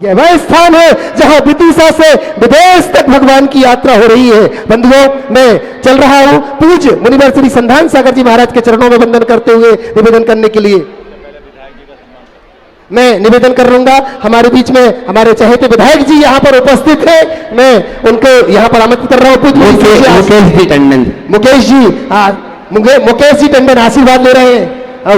यह वह स्थान है जहां विदिशा से विदेश तक भगवान की यात्रा हो रही है। बंधुओं, मैं चल रहा हूं पूज्य मुनिवर श्री संधान सागर जी महाराज के चरणों में वंदन करते हुए निवेदन करने के लिए। मैं निवेदन कर लूंगा, हमारे बीच में हमारे चहेते विधायक जी यहाँ पर उपस्थित है, मैं उनको यहाँ पर आमंत्रित कर रहा हूँ। मुकेश जी टंडन आशीर्वाद ले रहे हैं।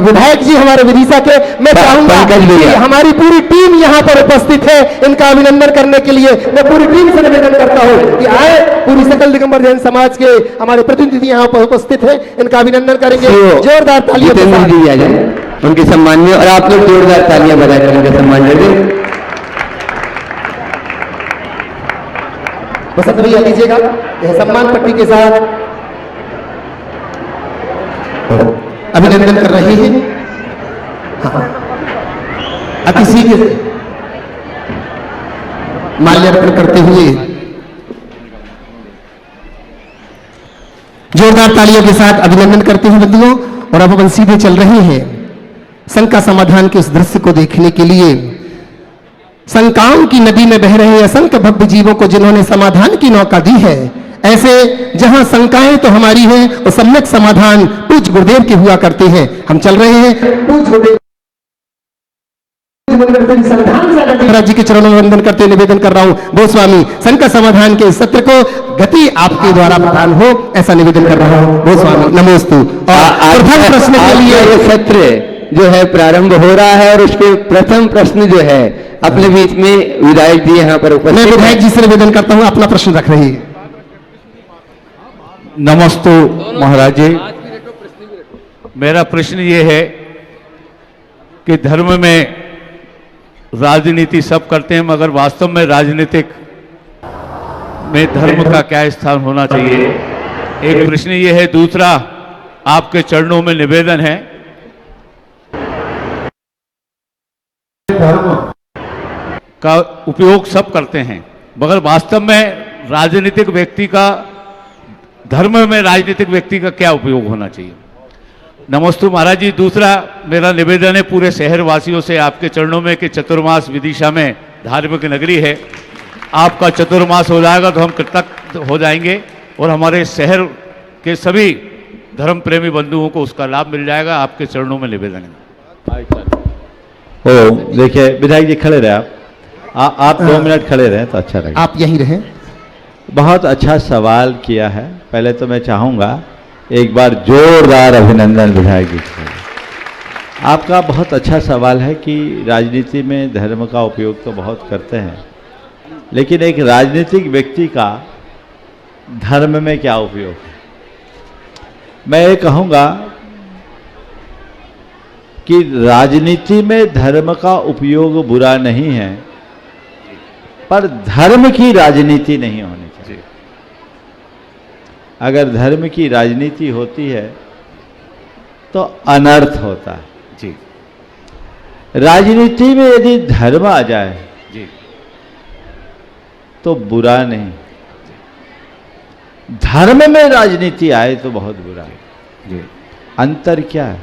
विधायक जी हमारे विदिशा के, मैं चाहूंगा कि हमारी पूरी टीम यहाँ पर उपस्थित है, इनका अभिनंदन करने के लिए मैं पूरी टीम से निवेदन करता हूँ कि आए, पूरी सकल दिगंबर जैन समाज के हमारे प्रतिनिधि यहाँ पर उपस्थित हैं, इनका अभिनंदन करेंगे जोरदार तालियों के साथ उनके सम्मान में, और आप लोग जोरदार तालियां बजाकर उनका सम्मान करें। बसंत भैया लीजिएगा यह सम्मान पट्टी के साथ अभिनंदन कर रहे हैं। हाँ, अति शीघ्र माल्यार्पण करते हुए जोरदार तालियों के साथ अभिनंदन करते हुए बंधुओं, और अब अपन सीधे चल रहे हैं शंका समाधान के उस दृश्य को देखने के लिए। शंकाओं की नदी में बह रहे असंख्य भव्य जीवों को जिन्होंने समाधान की नौका दी है, ऐसे जहां शंकाएं तो हमारी हैं और सम्यक समाधान पूज्य गुरुदेव के हुआ करते हैं। हम चल रहे हैं पूज्य गुरुदेव महाराज जी के चरणों में वंदन करते निवेदन कर रहा हूं, गोस्वामी शंका समाधान के सत्र को गति आपके द्वारा प्रदान हो, ऐसा निवेदन कर रहा हूं। गोस्वामी नमोस्तु। और प्रथम प्रश्न के लिए ये सत्र जो है प्रारंभ हो रहा है, और उसके प्रथम प्रश्न जो है अपने बीच में विधायक जी यहाँ पर उपस्थित। मैं विधायक जी से निवेदन करता हूँ, अपना प्रश्न रख रही है। नमस्ते महाराज जी, मेरा प्रश्न ये है कि धर्म में राजनीति सब करते हैं, मगर वास्तव में राजनीतिक में धर्म का क्या स्थान होना चाहिए, एक प्रश्न ये है। दूसरा, आपके चरणों में निवेदन है, धर्म का उपयोग सब करते हैं, मगर वास्तव में राजनीतिक व्यक्ति का, धर्म में राजनीतिक व्यक्ति का क्या उपयोग होना चाहिए। नमस्ते महाराज जी। दूसरा मेरा निवेदन है पूरे शहर वासियों से आपके चरणों में कि चतुर्मास विदिशा में धार्मिक नगरी है, आपका चतुर्मास हो जाएगा तो हम कृतज्ञ हो जाएंगे, और हमारे शहर के सभी धर्म प्रेमी बंधुओं को उसका लाभ मिल जाएगा। आपके चरणों में निवेदन है। देखिए विधायक जी खड़े रहे, आप 2 मिनट खड़े रहे तो अच्छा लगेगा। आप यहीं रहें। बहुत अच्छा सवाल किया है। पहले तो मैं चाहूँगा एक बार जोरदार अभिनंदन विधायक जी को। आपका बहुत अच्छा सवाल है कि राजनीति में धर्म का उपयोग तो बहुत करते हैं, लेकिन एक राजनीतिक व्यक्ति का धर्म में क्या उपयोग है। मैं ये कहूँगा कि राजनीति में धर्म का उपयोग बुरा नहीं है, पर धर्म की राजनीति नहीं होनी चाहिए। अगर धर्म की राजनीति होती है तो अनर्थ होता है जी। राजनीति में यदि धर्म आ जाए जी तो बुरा नहीं, धर्म में राजनीति आए तो बहुत बुरा है जी। अंतर क्या है?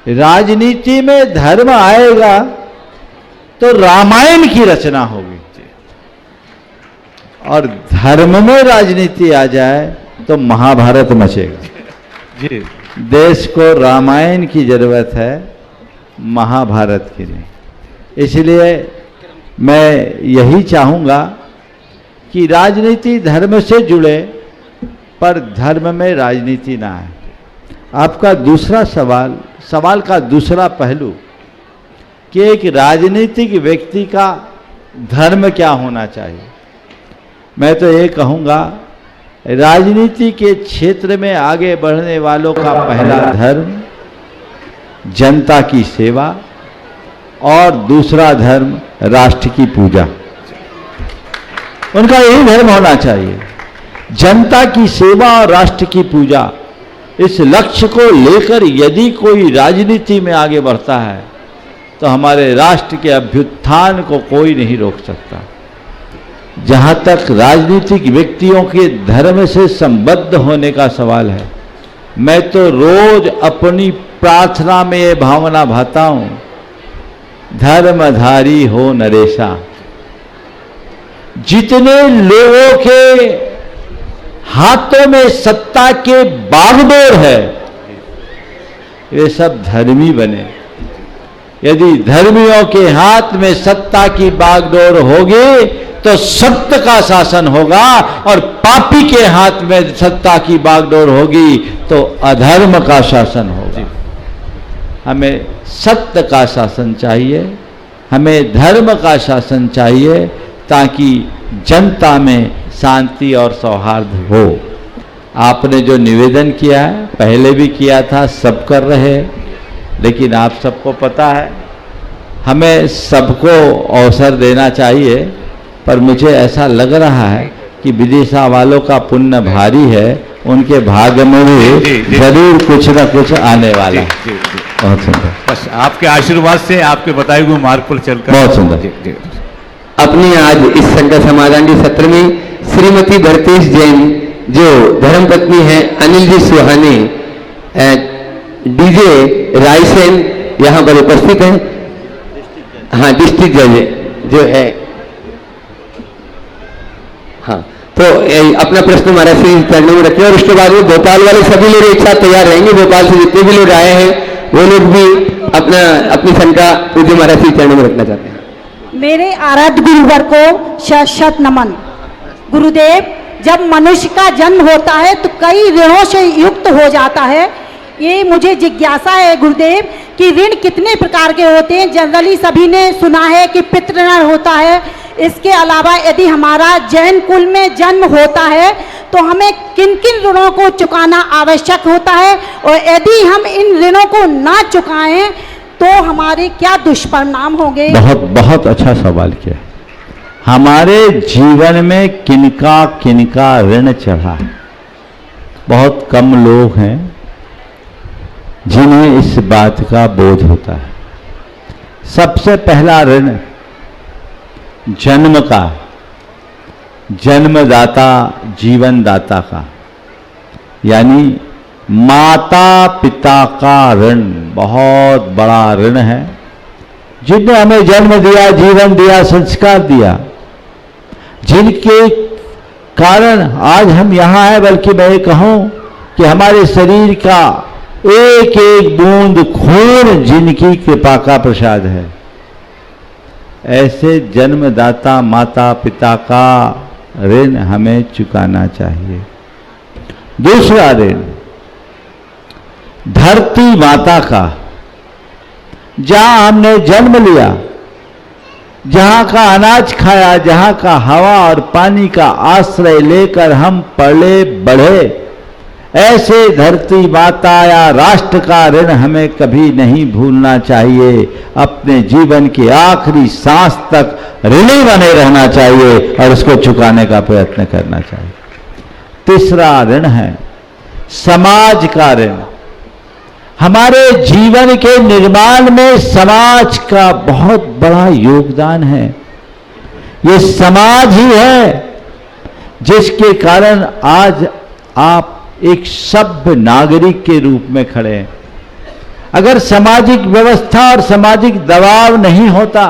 राजनीति में धर्म आएगा तो रामायण की रचना होगी, और धर्म में राजनीति आ जाए तो महाभारत मचेगा जी। देश को रामायण की जरूरत है, महाभारत की नहीं। इसलिए मैं यही चाहूँगा कि राजनीति धर्म से जुड़े, पर धर्म में राजनीति ना आए। आपका दूसरा सवाल का दूसरा पहलू कि एक राजनीतिक व्यक्ति का धर्म क्या होना चाहिए। मैं तो ये कहूँगा राजनीति के क्षेत्र में आगे बढ़ने वालों का पहला धर्म जनता की सेवा, और दूसरा धर्म राष्ट्र की पूजा। उनका यही धर्म होना चाहिए, जनता की सेवा और राष्ट्र की पूजा। इस लक्ष्य को लेकर यदि कोई राजनीति में आगे बढ़ता है तो हमारे राष्ट्र के अभ्युत्थान को कोई नहीं रोक सकता। जहाँ तक राजनीतिक व्यक्तियों के धर्म से संबद्ध होने का सवाल है, मैं तो रोज अपनी प्रार्थना में ये भावना भाता हूँ धर्मधारी हो नरेशा। जितने लोगों के हाथों में सत्ता के बागडोर है, वे सब धर्मी बने। यदि धर्मियों के हाथ में सत्ता की बागडोर होगी तो सत्य का शासन होगा, और पापी के हाथ में सत्ता की बागडोर होगी तो अधर्म का शासन होगा। हमें सत्य का शासन चाहिए, हमें धर्म का शासन चाहिए, ताकि जनता में शांति और सौहार्द हो। आपने जो निवेदन किया है, पहले भी किया था, सब कर रहे हैं, लेकिन आप सबको पता है हमें सबको अवसर देना चाहिए। पर मुझे ऐसा लग रहा है कि विदिशा वालों का पुण्य भारी है, उनके भाग्य में भी जरूर कुछ न कुछ आने वाला है। बहुत सुंदर। बस आपके आशीर्वाद से, आपके बताए हुए मार्ग पर चलकर। बहुत सुंदर। अपने आज इस संघ समाधान के सत्र में श्रीमती भरतेश जैन, जो धर्मपत्नी है अनिल जी सुहाने, डीजे रायसेन यहाँ पर उपस्थित हैं। हाँ, डिस्ट्रिक्ट जज जो है। हाँ, तो अपना प्रश्न महाराज से चरणों में रखें, और उसके बाद में भोपाल वाले सभी लोग एक साथ तैयार रहेंगे। भोपाल से जितने भी लोग आए हैं वो लोग भी अपनी शंका पूज्य महाराज से चरणों में रखना चाहते हैं। मेरे आराध्य गुरुवर को शत शत नमन। गुरुदेव, जब मनुष्य का जन्म होता है तो कई ऋणों से युक्त हो जाता है। ये मुझे जिज्ञासा है गुरुदेव कि ऋण कितने प्रकार के होते हैं। जनरली सभी ने सुना है कि पितृऋण होता है। इसके अलावा यदि हमारा जैन कुल में जन्म होता है तो हमें किन किन ऋणों को चुकाना आवश्यक होता है, और यदि हम इन ऋणों को ना चुकाएं तो हमारे क्या दुष्परिणाम होंगे? बहुत बहुत अच्छा सवाल किया। हमारे जीवन में किनका किनका ऋण चढ़ा है? बहुत कम लोग हैं जिन्हें इस बात का बोध होता है। सबसे पहला ऋण जन्म का, जन्मदाता जीवनदाता का, यानी माता पिता का ऋण बहुत बड़ा ऋण है। जिनने हमें जन्म दिया, जीवन दिया, संस्कार दिया, जिनके कारण आज हम यहाँ हैं, बल्कि मैं ये कहूँ कि हमारे शरीर का एक एक बूंद खून जिनकी कृपा का प्रसाद है, ऐसे जन्मदाता माता पिता का ऋण हमें चुकाना चाहिए। दूसरा ऋण धरती माता का, जहां हमने जन्म लिया, जहां का अनाज खाया, जहां का हवा और पानी का आश्रय लेकर हम पले बढ़े, ऐसे धरती माता या राष्ट्र का ऋण हमें कभी नहीं भूलना चाहिए। अपने जीवन के आखिरी सांस तक ऋणी बने रहना चाहिए और उसको चुकाने का प्रयत्न करना चाहिए। तीसरा ऋण है समाज का ऋण। हमारे जीवन के निर्माण में समाज का बहुत बड़ा योगदान है। ये समाज ही है जिसके कारण आज आप एक सभ्य नागरिक के रूप में खड़े हैं। अगर सामाजिक व्यवस्था और सामाजिक दबाव नहीं होता,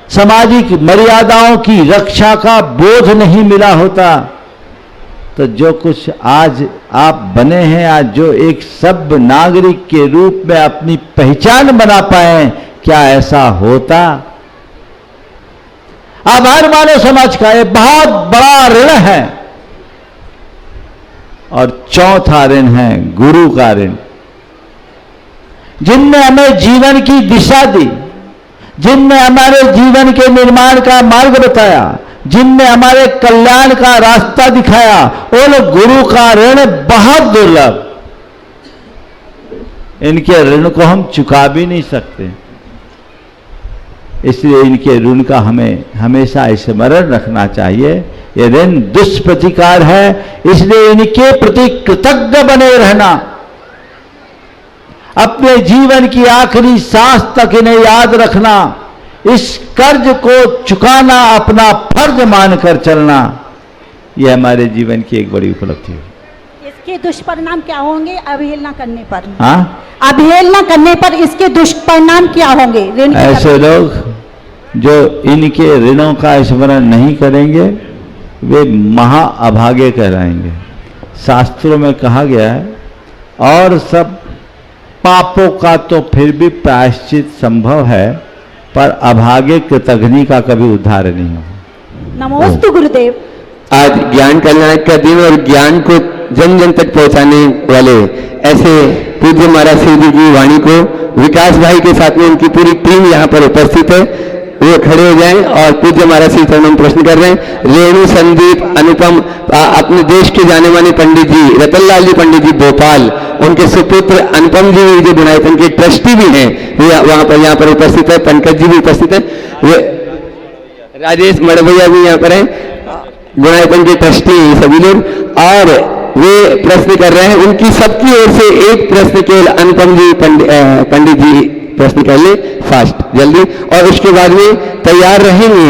सामाजिक मर्यादाओं की रक्षा का बोध नहीं मिला होता, तो जो कुछ आज आप बने हैं, आज जो एक सभ्य नागरिक के रूप में अपनी पहचान बना पाए, क्या ऐसा होता? आभार मानव समाज का ये बहुत बड़ा ऋण है। और चौथा ऋण है गुरु का ऋण, जिनने हमें जीवन की दिशा दी, जिनने हमारे जीवन के निर्माण का मार्ग बताया, जिनने हमारे कल्याण का रास्ता दिखाया, उन गुरु का ऋण बहुत दुर्लभ। इनके ऋण को हम चुका भी नहीं सकते, इसलिए इनके ऋण का हमें हमेशा स्मरण रखना चाहिए। ये ऋण दुष्प्रतिकार है, इसलिए इनके प्रति कृतज्ञ बने रहना, अपने जीवन की आखिरी सांस तक इन्हें याद रखना, इस कर्ज को चुकाना अपना फर्ज मानकर चलना, यह हमारे जीवन की एक बड़ी उपलब्धि है। इसके दुष्परिणाम क्या होंगे अवहेलना करने पर? हाँ, अवहेलना करने पर इसके दुष्परिणाम क्या होंगे? ऋण की ऐसे लोग जो इनके ऋणों का स्मरण नहीं करेंगे वे महा अभागे कहलाएंगे। शास्त्रों में कहा गया है और सब पापों का तो फिर भी प्रायश्चित संभव है, पर अभागे कृतघ्नि का कभी उद्धार नहीं होगा। नमोस्तु गुरुदेव। आज ज्ञान कल्याण का दिन और ज्ञान को जन जन तक पहुंचाने वाले ऐसे पूज्य महाराज श्री जी की वाणी को विकास भाई के साथ में उनकी पूरी टीम यहाँ पर उपस्थित है, वो खड़े हो जाएं और पूज्य महाराज श्री चरणों में प्रश्न कर रहे हैं। रेणु, संदीप, अनुपम, अपने देश के जाने माने पंडित जी रतनलाल जी पंडित जी भोपाल, उनके सुपुत्र अनुपम जी जो गुणायतन के ट्रस्टी भी हैं, वे यहाँ पर उपस्थित है। पंकज जी भी उपस्थित है, वे राजेश मड़भैया भी यहाँ पर हैं, गुणायतन के ट्रस्टी सभी लोग, और वे प्रश्न कर रहे हैं। उनकी सबकी ओर से एक प्रश्न केवल अनुपम जी पंडित जी प्रश्न कर ले फास्ट जल्दी, और उसके बाद में तैयार रहेंगे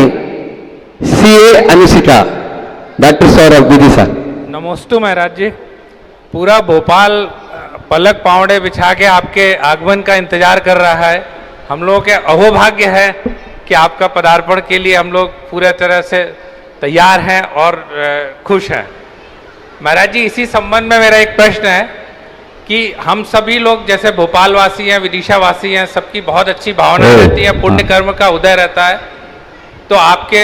सीए अनुशिका, डॉक्टर सौरभ विदिशा। नमोस्तु महाराज जी। पूरा भोपाल पलक पावड़े बिछा के आपके आगमन का इंतजार कर रहा है। हम लोगों के अहोभाग्य है कि आपका पदार्पण के लिए हम लोग पूरे तरह से तैयार हैं और खुश हैं। महाराज जी, इसी संबंध में मेरा एक प्रश्न है कि हम सभी लोग जैसे भोपाल वासी हैं, विदिशा वासी हैं, सबकी बहुत अच्छी भावना रहती है, पुण्य कर्म का उदय रहता है, तो आपके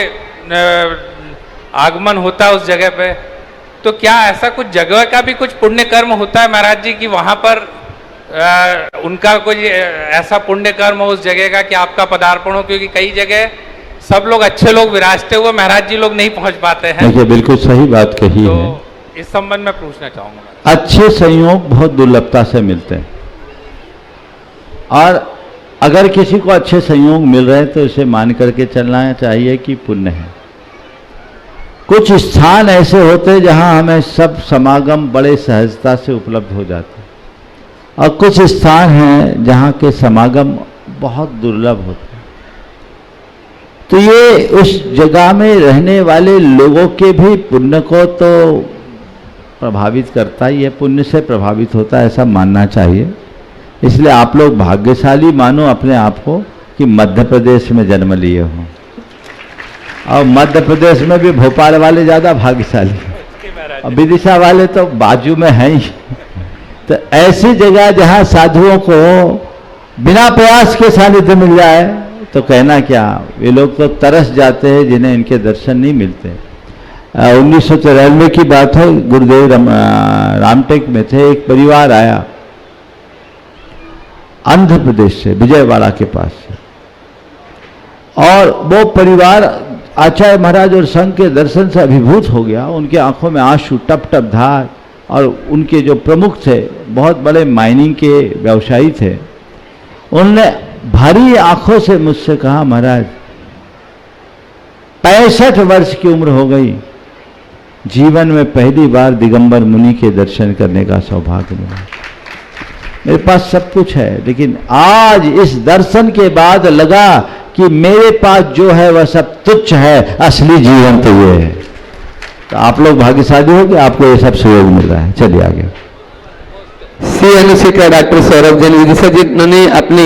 आगमन होता है उस जगह पे, तो क्या ऐसा कुछ जगह का भी कुछ पुण्य कर्म होता है महाराज जी कि वहाँ पर उनका कोई ऐसा पुण्य कर्म हो उस जगह का कि आपका पदार्पण हो? क्योंकि कई जगह सब लोग अच्छे लोग विराजते हुए महाराज जी लोग नहीं पहुँच पाते हैं। देखिए, बिल्कुल सही बात कही तो है। इस संबंध में पूछना चाहूँगा। अच्छे संयोग बहुत दुर्लभता से मिलते हैं, और अगर किसी को अच्छे संयोग मिल रहे हैं तो इसे मान करके चलना चाहिए कि पुण्य है। कुछ स्थान ऐसे होते हैं जहां हमें सब समागम बड़े सहजता से उपलब्ध हो जाते हैं, और कुछ स्थान हैं जहां के समागम बहुत दुर्लभ होते हैं। तो ये उस जगह में रहने वाले लोगों के भी पुण्य को तो प्रभावित करता ही है, पुण्य से प्रभावित होता है, ऐसा मानना चाहिए। इसलिए आप लोग भाग्यशाली मानो अपने आप को कि मध्य प्रदेश में जन्म लिए हो, और मध्य प्रदेश में भी भोपाल वाले ज़्यादा भाग्यशाली हैं, और विदिशा वाले तो बाजू में हैं ही। तो ऐसी जगह जहाँ साधुओं को बिना प्रयास के सानिध्य मिल जाए तो कहना क्या, वे लोग तो तरस जाते हैं जिन्हें इनके दर्शन नहीं मिलते। 1993 की बात है, गुरुदेव रामटेक में थे, एक परिवार आया आंध्र प्रदेश से, विजयवाड़ा के पास से, और वो परिवार आचार्य महाराज और संघ के दर्शन से अभिभूत हो गया। उनके आंखों में आंसू टप टप धार, और उनके जो प्रमुख थे बहुत बड़े माइनिंग के व्यवसायी थे, उनने भारी आंखों से मुझसे कहा, महाराज 65 वर्ष की उम्र हो गई, जीवन में पहली बार दिगंबर मुनि के दर्शन करने का सौभाग्य मिला। मेरे पास सब कुछ है, लेकिन आज इस दर्शन के बाद लगा कि मेरे पास जो है वह सब तुच्छ है, असली जीवन तो ये है। तो आप लोग भाग्यशाली हो कि आपको ये सब सहयोग मिल रहा है। चलिए आगे। सी अनुशिका, डॉक्टर सौरभ जैन विदिशा जी, उन्होंने अपने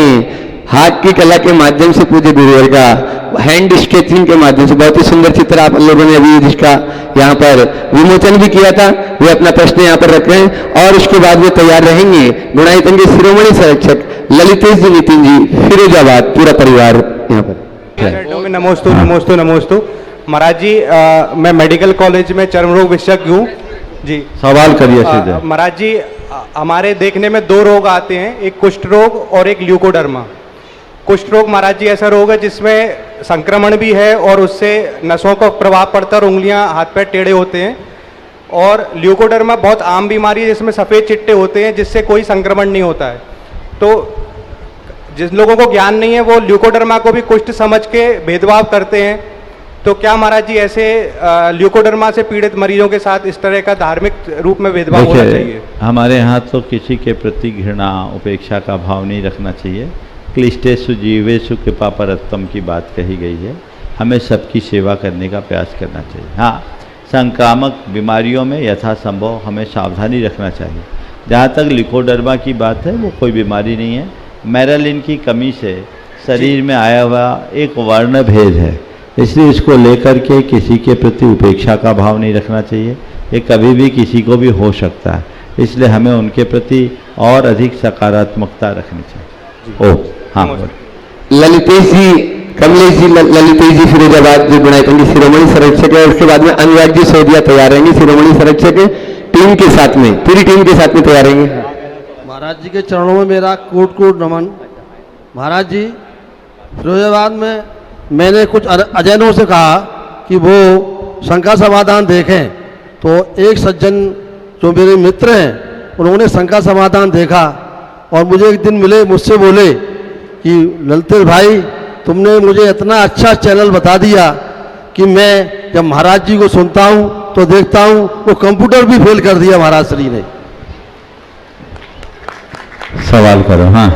हाथ की कला के माध्यम से पूज्य गुरुवर का हैंड स्केचिंग के माध्यम से बहुत ही सुंदर चित्र आप लोगों ने अभी जिसका यहाँ पर विमोचन भी किया था, वे अपना प्रश्न यहाँ पर रख रहे हैं, और उसके बाद वे तैयार रहेंगे गुणायतन के शिरोमणि संरक्षक ललितेश जी नितिन जी, फिरोजाबाद, पूरा परिवार यहाँ पर। नमोस्तु नमोस्तु नमोस्तु। महाराज जी, मैं मेडिकल कॉलेज में चर्म रोग विशेषज्ञ हूँ जी। सवाल करिए सीधे। महाराज जी, हमारे देखने में 2 रोग आते हैं, एक कुष्ठ रोग और एक ल्यूकोडर्मा। कुष्ठ रोग महाराज जी ऐसा रोग है जिसमें संक्रमण भी है और उससे नसों का प्रभाव पड़ता है और उंगलियां हाथ पैर टेढ़े होते हैं। और ल्यूकोडर्मा बहुत आम बीमारी है जिसमें सफ़ेद चिट्टे होते हैं जिससे कोई संक्रमण नहीं होता है। तो जिन लोगों को ज्ञान नहीं है वो ल्यूकोडर्मा को भी कुष्ठ समझ के भेदभाव करते हैं। तो क्या महाराज जी ऐसे ल्यूकोडर्मा से पीड़ित मरीजों के साथ इस तरह का धार्मिक रूप में भेदभाव होना चाहिए? हमारे यहाँ तो किसी के प्रति घृणा उपेक्षा का भाव नहीं रखना चाहिए। क्लिष्टेषु जीवेषु कृपा परत्तम की बात कही गई है, हमें सबकी सेवा करने का प्रयास करना चाहिए। हाँ, संक्रामक बीमारियों में यथासंभव हमें सावधानी रखना चाहिए। जहाँ तक लिकोडर्मा की बात है, वो कोई बीमारी नहीं है। मेलानिन की कमी से शरीर में आया हुआ एक वर्ण भेद है, इसलिए इसको लेकर के किसी के प्रति उपेक्षा का भाव नहीं रखना चाहिए। ये कभी भी किसी को भी हो सकता है, इसलिए हमें उनके प्रति और अधिक सकारात्मकता रखनी चाहिए। ओह हाँ, ललितेश जी, कमलेश जी, ललितेश जी फिरोजाबाद जो गुणायतन की शिरोमणि संरक्षक है, उसके बाद में अनुराग जी सोदिया तैयार रहेंगे शिरोमणि संरक्षक टीम के साथ में, पूरी टीम के साथ में तैयार रहेंगे। महाराज जी के चरणों में मेरा कोट कोट नमन। महाराज जी, फिरोजाबाद में मैंने कुछ अजैनों से कहा कि वो शंका समाधान देखें, तो एक सज्जन जो मेरे मित्र हैं उन्होंने शंका समाधान देखा और मुझे एक दिन मिले, मुझसे बोले कि ललितेश भाई, तुमने मुझे इतना अच्छा चैनल बता दिया कि मैं जब महाराज जी को सुनता हूँ तो देखता हूँ वो कंप्यूटर भी फेल कर दिया महाराज श्री ने। सवाल करो। हाँ,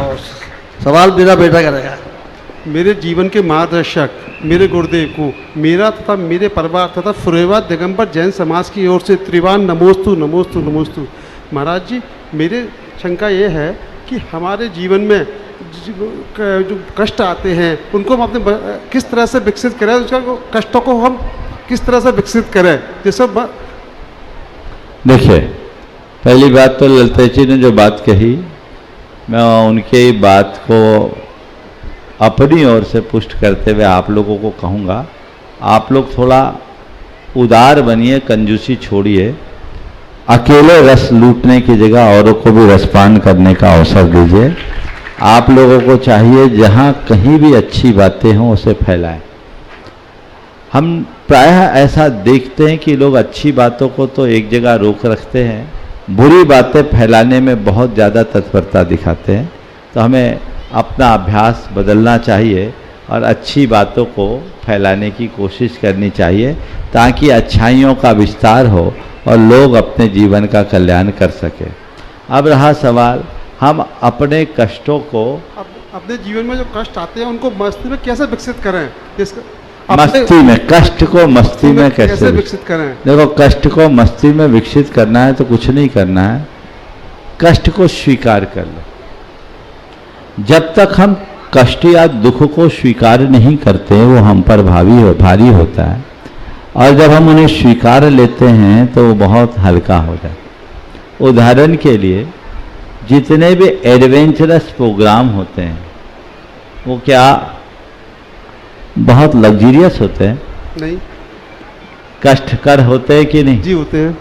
सवाल मेरा बेटा करेगा। मेरे जीवन के मार्गदर्शक मेरे गुरुदेव को मेरा तथा मेरे परिवार तथा फिरोजाबाद दिगंबर जैन समाज की ओर से त्रिवान नमोस्तु नमोस्तु नमोस्तु। महाराज जी, मेरे शंका ये है कि हमारे जीवन में जो कष्ट आते हैं उनको हम अपने किस तरह से विकसित करें, उसका कष्टों को हम किस तरह से विकसित करें, जैसे देखिए, पहली बात तो ललितेश जी ने जो बात कही, मैं उनकी बात को अपनी ओर से पुष्ट करते हुए आप लोगों को कहूँगा, आप लोग थोड़ा उदार बनिए, कंजूसी छोड़िए, अकेले रस लूटने की जगह औरों को भी रसपान करने का अवसर दीजिए। आप लोगों को चाहिए जहाँ कहीं भी अच्छी बातें हों उसे फैलाएं। हम प्रायः ऐसा देखते हैं कि लोग अच्छी बातों को तो एक जगह रोक रखते हैं, बुरी बातें फैलाने में बहुत ज़्यादा तत्परता दिखाते हैं। तो हमें अपना अभ्यास बदलना चाहिए और अच्छी बातों को फैलाने की कोशिश करनी चाहिए, ताकि अच्छाइयों का विस्तार हो और लोग अपने जीवन का कल्याण कर सकें। अब रहा सवाल, हम अपने कष्टों को, अपने जीवन में जो कष्ट आते हैं उनको मस्ती में कैसे विकसित करें, मस्ती में, कष्ट को मस्ती में कैसे विकसित करें। देखो, कष्ट को मस्ती में विकसित करना है तो कुछ नहीं करना है, कष्ट को स्वीकार कर लो। जब तक हम कष्ट या दुख को स्वीकार नहीं करते वो हम पर भारी होता है, और जब हम उन्हें स्वीकार लेते हैं तो वो बहुत हल्का हो जाता है। उदाहरण के लिए, जितने भी एडवेंचरस प्रोग्राम होते हैं वो क्या बहुत लग्जरियस होते हैं? नहीं। कष्टकर होते हैं कि नहीं? जी होते हैं।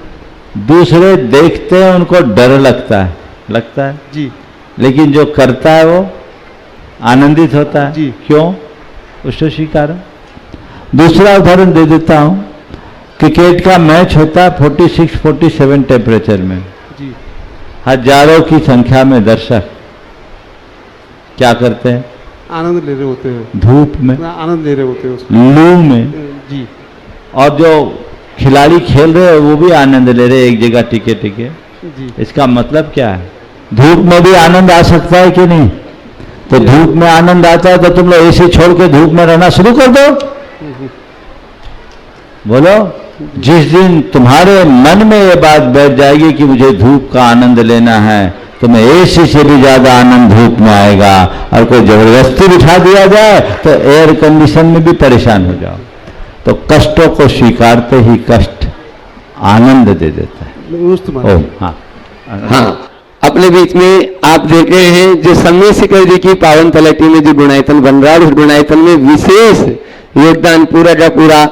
दूसरे देखते हैं उनको डर लगता है जी, लेकिन जो करता है वो आनंदित होता है जी। क्यों? उसको स्वीकारो। दूसरा उदाहरण दे देता हूं, क्रिकेट का मैच होता है 46-47 टेम्परेचर में जी, हजारों की संख्या में दर्शक क्या करते हैं? आनंद ले रहे होते हैं, धूप में, आनंद ले रहे होते हैं उसका। लू में जी। और जो खिलाड़ी खेल रहे हैं वो भी आनंद ले रहे हैं एक जगह टिके जी। इसका मतलब क्या है? धूप में भी आनंद आ सकता है कि नहीं? तो धूप में आनंद आता है तो तुम लोग एसी छोड़ के धूप में रहना शुरू कर दो। बोलो, जिस दिन तुम्हारे मन में ये बात बैठ जाएगी कि मुझे धूप का आनंद लेना है, तुम्हें एसी से भी ज्यादा आनंद धूप में आएगा। और कोई जबरदस्ती बिठा दिया जाए तो एयर कंडीशन में भी परेशान हो जाओ। तो कष्टों को स्वीकारते ही कष्ट आनंद दे देता है। हाँ हाँ, अपने बीच में आप देख रहे हैं जो सम्य शिखर जी की पावन तलहटी में जो गुणायतन बन रहा है, उस गुणायतन में विशेष योगदान पूरा का पूरा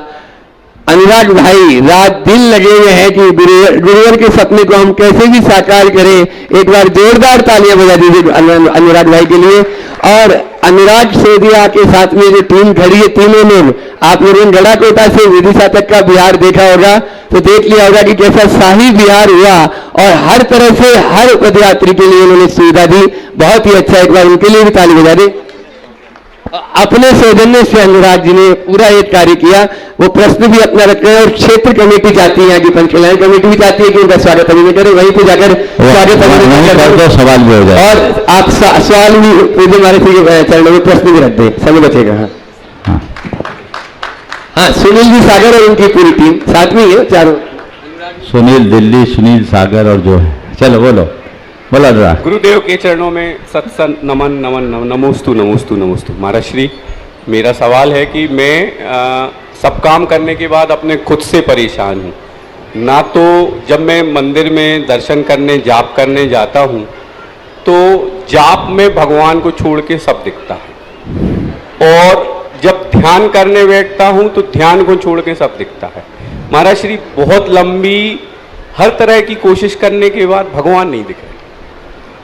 अनुराग भाई रात दिन लगे हुए हैं कि गुरुवर के सपने को हम कैसे भी साकार करें। एक बार जोरदार तालियां बजा दीजिए अनुराग भाई के लिए। और अनुराग सोदिया के साथ में जो टीम खड़ी है, तीनों लोग, आप लोगों ने गढ़ाकोटा से विदिशा तक का बिहार देखा होगा तो देख लिया होगा कि कैसा शाही बिहार हुआ और हर तरह से हर पदयात्री के लिए उन्होंने सुविधा दी। बहुत ही अच्छा, एक बार उनके लिए भी ताली बजा दें। अपने सौजन्य से अनुराग जी ने पूरा एक कार्य किया। वो प्रश्न भी अपना रख रहे हैं और क्षेत्र कमेटी चाहती है, यहाँ की पंचकल्याण कमेटी भी चाहती है कि उनका स्वागत अभिनय करें, वहीं पे जाकर स्वागत अभिनय सवाल भी हो जाए और आप सवाल भी पूजे हमारे चरणों में प्रश्न भी रख दें, समय बचेगा। हाँ, सुनील जी सागर और उनकी पूरी टीम साथ में ही है, चारों। सुनील दिल्ली, सुनील सागर और जो है, चलो बोलो। बोला जरा। गुरुदेव के चरणों में सत्संग नमन नमन नमोस्तु नमोस्तु नमोस्तु। महाराज श्री, मेरा सवाल है कि मैं सब काम करने के बाद अपने खुद से परेशान हूँ। ना तो जब मैं मंदिर में दर्शन करने जाप करने जाता हूँ तो जाप में भगवान को छोड़ के सब दिखता है, और जब ध्यान करने बैठता हूँ तो ध्यान को छोड़ के सब दिखता है। महाराज श्री, बहुत लंबी हर तरह की कोशिश करने के बाद भगवान नहीं दिख रहे,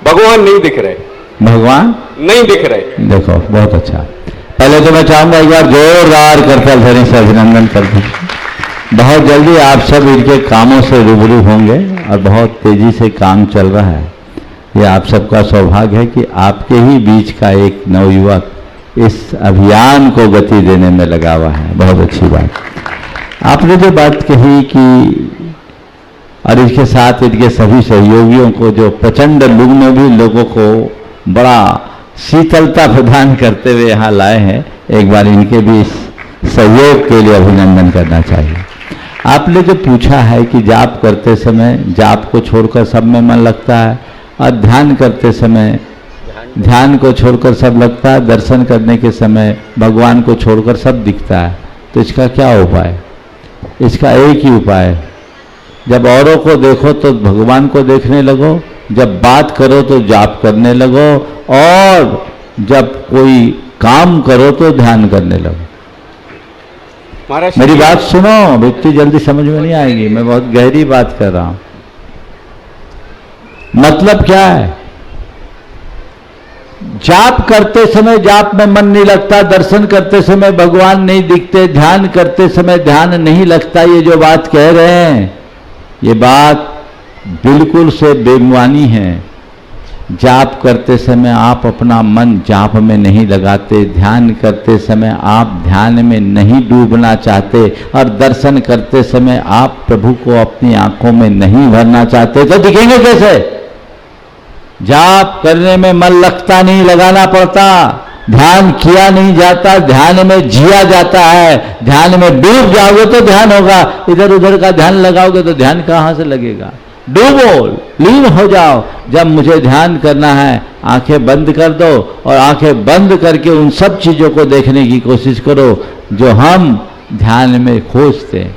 भगवान नहीं दिख रहे, भगवान नहीं दिख रहे। देखो बहुत अच्छा। पहले तो मैं चाहूंगा एक बार जोरदार करतल ध्वनि से अभिनंदन कर दूं। बहुत जल्दी आप सब इनके कामों से रूबरू होंगे और बहुत तेजी से काम चल रहा है। ये आप सबका सौभाग्य है कि आपके ही बीच का एक नवयुवक इस अभियान को गति देने में लगा हुआ है। बहुत अच्छी बात। आपने जो बात कही कि और इसके साथ इनके सभी सहयोगियों को जो प्रचंड लू में भी लोगों को बड़ा शीतलता प्रदान करते हुए यहाँ लाए हैं, एक बार इनके भी सहयोग के लिए अभिनंदन करना चाहिए। आपने जो पूछा है कि जाप करते समय जाप को छोड़कर सब में मन लगता है और ध्यान करते समय ध्यान को छोड़कर सब लगता है, दर्शन करने के समय भगवान को छोड़कर सब दिखता है, तो इसका क्या उपाय? इसका एक ही उपाय है, जब औरों को देखो तो भगवान को देखने लगो, जब बात करो तो जाप करने लगो, और जब कोई काम करो तो ध्यान करने लगो। मेरी बात सुनो, इतनी जल्दी समझ में नहीं आएगी, मैं बहुत गहरी बात कर रहा हूं। मतलब क्या है? जाप करते समय जाप में मन नहीं लगता, दर्शन करते समय भगवान नहीं दिखते, ध्यान करते समय ध्यान नहीं लगता, ये जो बात कह रहे हैं ये बात बिल्कुल से बेईमानी है। जाप करते समय आप अपना मन जाप में नहीं लगाते, ध्यान करते समय आप ध्यान में नहीं डूबना चाहते, और दर्शन करते समय आप प्रभु को अपनी आंखों में नहीं भरना चाहते, तो दिखेंगे कैसे? जाप करने में मन लगता नहीं, लगाना पड़ता, ध्यान किया नहीं जाता, ध्यान में जिया जाता है। ध्यान में डूब जाओगे तो ध्यान होगा, इधर उधर का ध्यान लगाओगे तो ध्यान कहां से लगेगा? डूबो, लीन हो जाओ। जब मुझे ध्यान करना है आंखें बंद कर दो, और आंखें बंद करके उन सब चीजों को देखने की कोशिश करो जो हम ध्यान में खोजते हैं।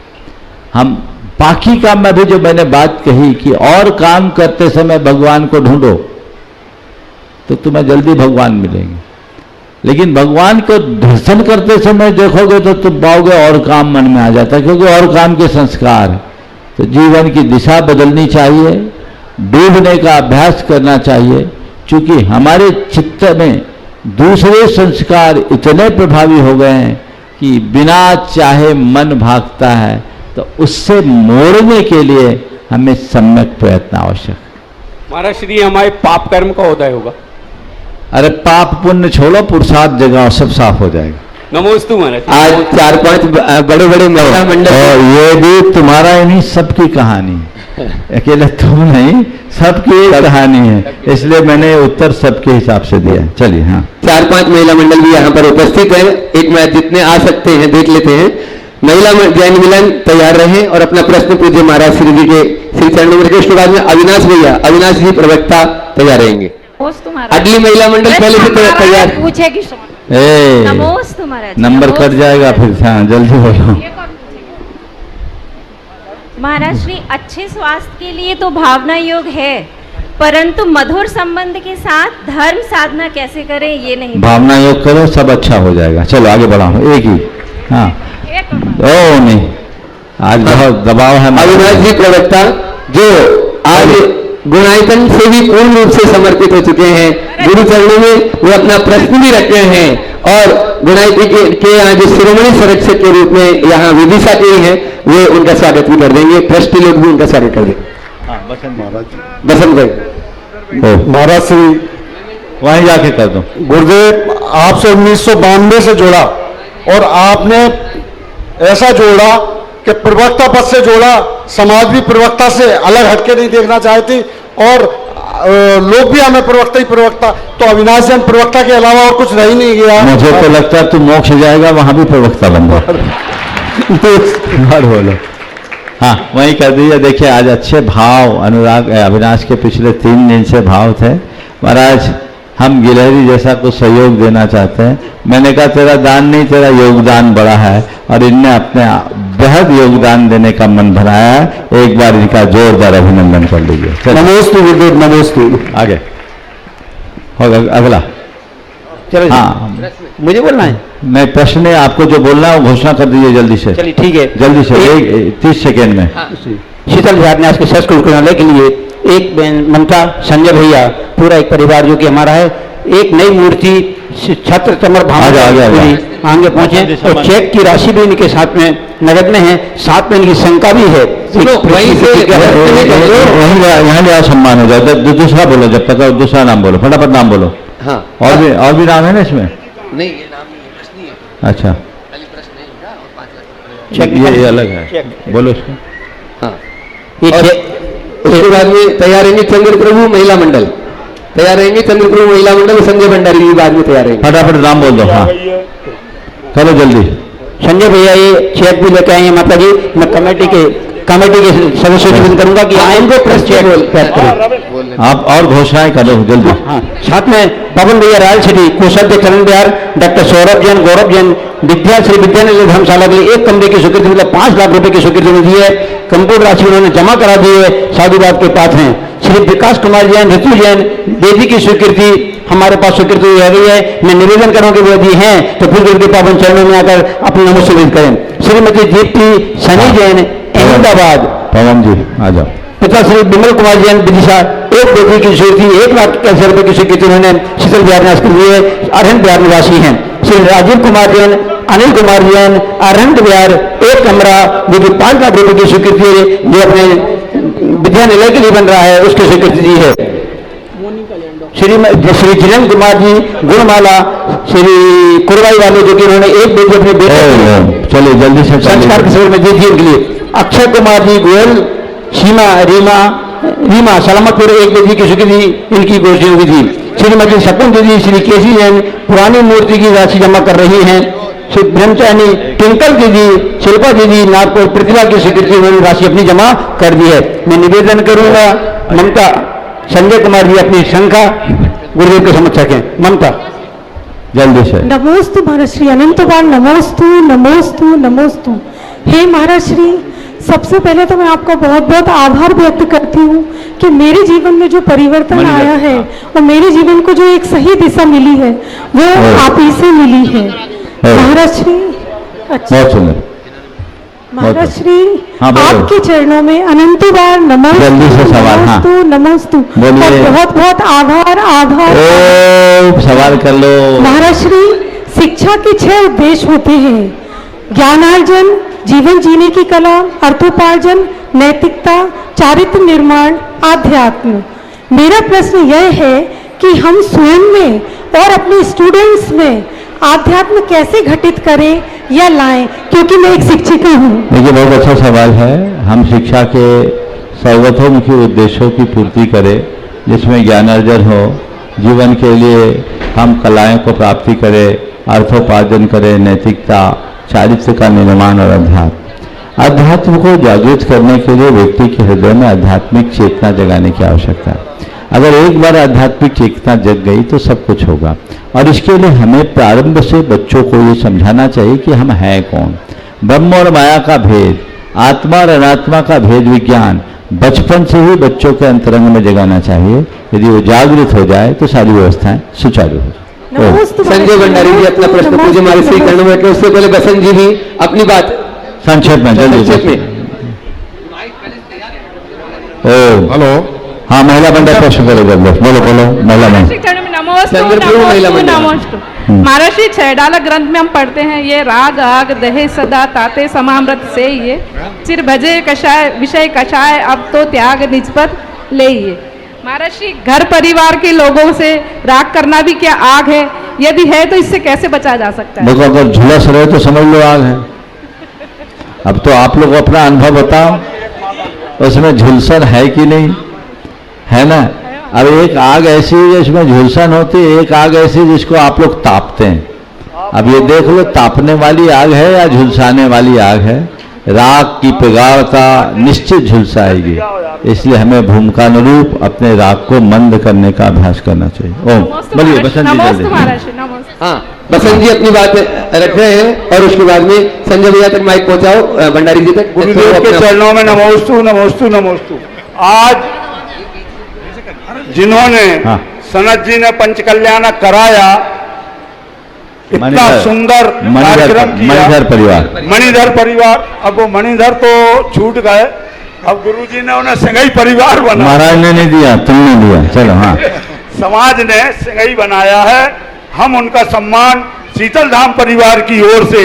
हम बाकी काम में भी जो मैंने बात कही कि और काम करते समय भगवान को ढूंढो तो तुम्हें जल्दी भगवान मिलेंगे, लेकिन भगवान को दर्शन करते समय देखोगे तो तुम पाओगे और काम मन में आ जाता है, क्योंकि और काम के संस्कार है। तो जीवन की दिशा बदलनी चाहिए, डूबने का अभ्यास करना चाहिए, क्योंकि हमारे चित्त में दूसरे संस्कार इतने प्रभावी हो गए हैं कि बिना चाहे मन भागता है, तो उससे मोड़ने के लिए हमें सम्यक प्रयत्न आवश्यक है। महाराज श्री, हमारे पाप कर्म का उदय होगा। अरे पाप पुण्य छोड़ो, पुरुषार्थ जगाओ, सब साफ हो जाएगा। नमोस्तु महाराज। आज 4-5 बड़े बड़े महिला मंडल, और ये भी तुम्हारा ही नहीं, सबकी कहानी है, अकेले तुम नहीं, सबकी कहानी है, इसलिए मैंने उत्तर सबके हिसाब से दिया। चलिए, हाँ। 4-5 महिला मंडल भी यहाँ पर उपस्थित है। एक मिनट, जितने आ सकते हैं देख लेते हैं। महिला जैन मिलन तैयार रहे और अपना प्रश्न पूज्य महाराज श्री जी के श्री चरणों में रखे। उसके बाद में अविनाश भैया, अविनाश जी प्रवक्ता तैयार रहेंगे। अगली महिला मंडल पहले से तैयार पूछेगी। नंबर कट जाएगा फिर। हाँ, जल्दी बोलो। महाराज श्री, अच्छे स्वास्थ्य के लिए तो भावना योग है, परंतु मधुर संबंध के साथ धर्म साधना कैसे करें ये नहीं। भावना योग करो, सब अच्छा हो जाएगा। चलो आगे बढ़ाओ। एक ही, हाँ, ओ नहीं, आज बहुत दबाव है। अविनाश जी प्रवक्ता जो आज गुणायतन से भी पूर्ण रूप से समर्पित हो चुके हैं, गुरु चरणों में वो अपना प्रश्न भी रखे हैं, और गुणायती के यहाँ जो शिरोमणि संरक्षक के रूप में यहाँ विदिशा के हैं, वो उनका स्वागत भी कर देंगे। ट्रस्टी लोग भी उनका स्वागत कर देंगे। बसंत भाई महाराज श्री, वहीं जाके कर दो। गुरुदेव आपसे 1992 से जोड़ा, और आपने ऐसा जोड़ा कि प्रवक्ता पद से जोड़ा, समाज भी प्रवक्ता से अलग हटके नहीं देखना चाहती, और लोग भी हमें प्रवक्ता ही प्रवक्ता, तो अविनाश जैन प्रवक्ता के अलावा और कुछ रह ही नहीं गया। मुझे तो लगता है तू मोक्ष जाएगा, वहां भी प्रवक्ता बन जाएगा। बोलो। हाँ वही कर दीजिए। देखिए आज अच्छे भाव अनुराग अविनाश के पिछले 3 दिन से भाव थे। महाराज हम गिलहरी जैसा कुछ सहयोग देना चाहते हैं। मैंने कहा तेरा दान नहीं तेरा योगदान बड़ा है, और इनने अपने बेहद योगदान देने का मन बनाया है। एक बार इनका जोरदार अभिनंदन कर लीजिए। नमोस्तु गुरुदेव, नमोस्तु। आगे होगा अगला। चलो हाँ मुझे बोलना है। नहीं प्रश्न है, आपको जो बोलना है वो घोषणा कर दीजिए जल्दी से। चलिए ठीक है, जल्दी से 30 सेकेंड में। शीतल विहार न्यास के सच कुलकुलालय के लिए एक ममता संजय भैया पूरा एक परिवार जो कि हमारा है, एक नई मूर्ति छत्र चमर भाव आगे पहुंचे, और चेक की राशि भी इनके साथ में नगद में है, साथ में इनकी शंका भी है। वहीं यहाँ लिया सम्मान हो जाए। दूसरा बोलो, जब तक दूसरा नाम बोलो, फटाफट नाम बोलो। हाँ और भी नाम है ना इसमें? नहीं ये नाम नहीं है, प्रश्न ही है। अच्छा खाली प्रश्न है इनका और 5 लाख ये अलग है, बोलो उसको। हाँ उसके बाद में तैयार रहेंगे चंद्र प्रभु महिला मंडल, तैयार रहेंगे चंद्र प्रभु महिला मंडल, संजय भंडारी भी बाद में तैयार रहेंगे। फटाफट नाम बोल दो। हाँ चलो जल्दी। संजय भैया ये चेक भी लेके आएंगे माता जी। मैं कमेटी के सदस्यों से विनती करूंगा कि आएंगे प्रेस चेक पैक करें। आप और घोषणाएं करो जल्दी। हाँ साथ में पवन भैया रायल सिटी, कोषाध्यक्ष चरण बिहार, डॉक्टर सौरभ जैन, गौरव जैन, श्री विद्यानगर धर्मशाला के लिए 1 कमरे की स्वीकृति मतलब 5 लाख रुपए की स्वीकृति दी है। कंप्यूटर राशि उन्होंने जमा करा दी है, साधुवाद के पास हैं। श्री विकास कुमार जैन, ऋतु जैन, देवी की स्वीकृति हमारे पास स्वीकृति आ गई है। मैं निवेदन करूँ कि यदि हैं तो फिर गुरु के पावन चरणों में आकर अपने नमस्ते व्यक्त करें। श्रीमती दीप्ति सनी जैन, अहमदाबाद। पवन जी आ जाओ। पिता श्री विमल कुमार जैन, विदिशा, एक बेटी की स्वीकृति 1,80,000 रुपए की स्वीकृति उन्होंने शीतल विहार न्यास के लिए अरहंत विहार निवासी हैं। श्री राजीव कुमार जैन, अनिल कुमार जैन, अरहंत विहार, 1 कमरा जो कि 5 लाख रुपए की स्वीकृति जो अपने विद्यालय के लिए बन रहा है उसकी स्वीकृति दी है। श्री जिलन कुमार जी, गुणमाला, श्री कुरवाई वाले जो कि उन्होंने एक बेटी अपने बेटे चलिए जल्दी से संस्कार के सेवा में दी थी उनके लिए। अक्षय कुमार जी गोयल, सीमा रीमा सलामतपुर, एक बेटी की स्वीकृति इनकी घोषणा हुई थी। श्रीमती शकुन दीदी, श्री केसी जैन पुरानी मूर्ति की राशि जमा कर रही हैं। श्री ब्रह्मचारी ट्विंकल दीदी, शिल्पा दीदी नागपुर, प्रतिभा की स्वीकृति उन्होंने राशि अपनी जमा कर दी है। मैं निवेदन करूंगा ममता संजय कुमार जी अपनी शंका गुरुदेव के समक्ष रखें। ममता जल्दी से। नमोस्तु महाराज श्री अनंत बार, नमोस्तु नमोस्तु नमोस्तु। हे महाराज श्री, सबसे पहले तो मैं आपका बहुत बहुत आभार व्यक्त करती हूँ कि मेरे जीवन में जो परिवर्तन आया है और मेरे जीवन को जो एक सही दिशा मिली है वो आप ही से मिली है महाराज श्री। अच्छा महाराज श्री, आपके चरणों में अनंत बार नमोस्तु नमोस्तु और बहुत बहुत आभार सवाल कर लो। महाराज श्री, शिक्षा के 6 उद्देश्य होते हैं: ज्ञानार्जन, जीवन जीने की कला, अर्थोपार्जन, नैतिकता, चारित्र निर्माण, आध्यात्म। मेरा प्रश्न यह है कि हम स्वयं में और अपने स्टूडेंट्स में आध्यात्म कैसे घटित करें या लाएं, क्योंकि मैं एक शिक्षिका हूँ। देखिए बहुत अच्छा सवाल है। हम शिक्षा के सर्वतोमुखी उद्देश्यों की पूर्ति करें जिसमें ज्ञानार्जन हो, जीवन के लिए हम कलाएं को प्राप्ति करें, अर्थोपार्जन करें, नैतिकता, चारित्र का निर्माण और अध्यात्म। अध्यात्म को जागृत करने के लिए व्यक्ति के हृदय में आध्यात्मिक चेतना जगाने की आवश्यकता है। अगर एक बार आध्यात्मिक चेतना जग गई तो सब कुछ होगा। और इसके लिए हमें प्रारंभ से बच्चों को ये समझाना चाहिए कि हम हैं कौन। ब्रह्म और माया का भेद, आत्मा और अनात्मा का भेद विज्ञान बचपन से ही बच्चों के अंतरंग में जगाना चाहिए। यदि वो जागृत हो जाए तो सारी व्यवस्थाएं सुचारू हो जाए। संजय भंडारी जी अपना प्रश्न पूज्य महाराज श्री करने बैठे, उससे पहले बसंत जी भी अपनी बात संक्षेप में जल्दी। हेलो, हाँ महिला मंडल प्रश्न करो जल्दी। बोलो महिला महाराज श्री छैडाला ग्रंथ में हम पढ़ते हैं ये राग आग दहे सदा ताते समामृत से ये सिर भजे कषाय विषय कषाय अब तो त्याग निजपत ले ये। महाराज श्री, घर परिवार के लोगों से राग करना भी क्या आग है? यदि है तो इससे कैसे बचा जा सकता है? देखो अगर झुलस रहे तो समझ लो आग है। अब तो आप लोग अपना अनुभव बताओ, उसमें झुलसन है कि नहीं है ना। अब एक आग ऐसी है जिसमें झुलसन होती है, एक आग ऐसी जिसको आप लोग तापते हैं। अब ये देख लो तापने वाली आग है या झुलसाने वाली आग है। राग की प्रगाढ़ता निश्चित झुलसाएगी। इसलिए हमें भूमिकानुरूप अपने राग को मंद करने का अभ्यास करना चाहिए। ओम बोलिए बसंत जी जल्दी। हाँ, बसंत जी अपनी बात रख रहे हैं और उसके बाद में संजय भैया तक माइक पहुंचाओ, भंडारी जी तक। गुरुदेव के चरणों में नमोस्तु नमोस्तु नमोस्तु। आज जिन्होंने सनत जी ने पंच कल्याण कराया, इतना सुंदर कार्यक्रम किया, मणिधर परिवार। अब वो मणिधर तो छूट गए, अब गुरुजी ने उन्हें सिंघई परिवार बनाया। महाराज ने नहीं दिया, तुमने दिया। चलो हाँ, समाज ने सिंघई बनाया है। हम उनका सम्मान शीतल धाम परिवार की ओर से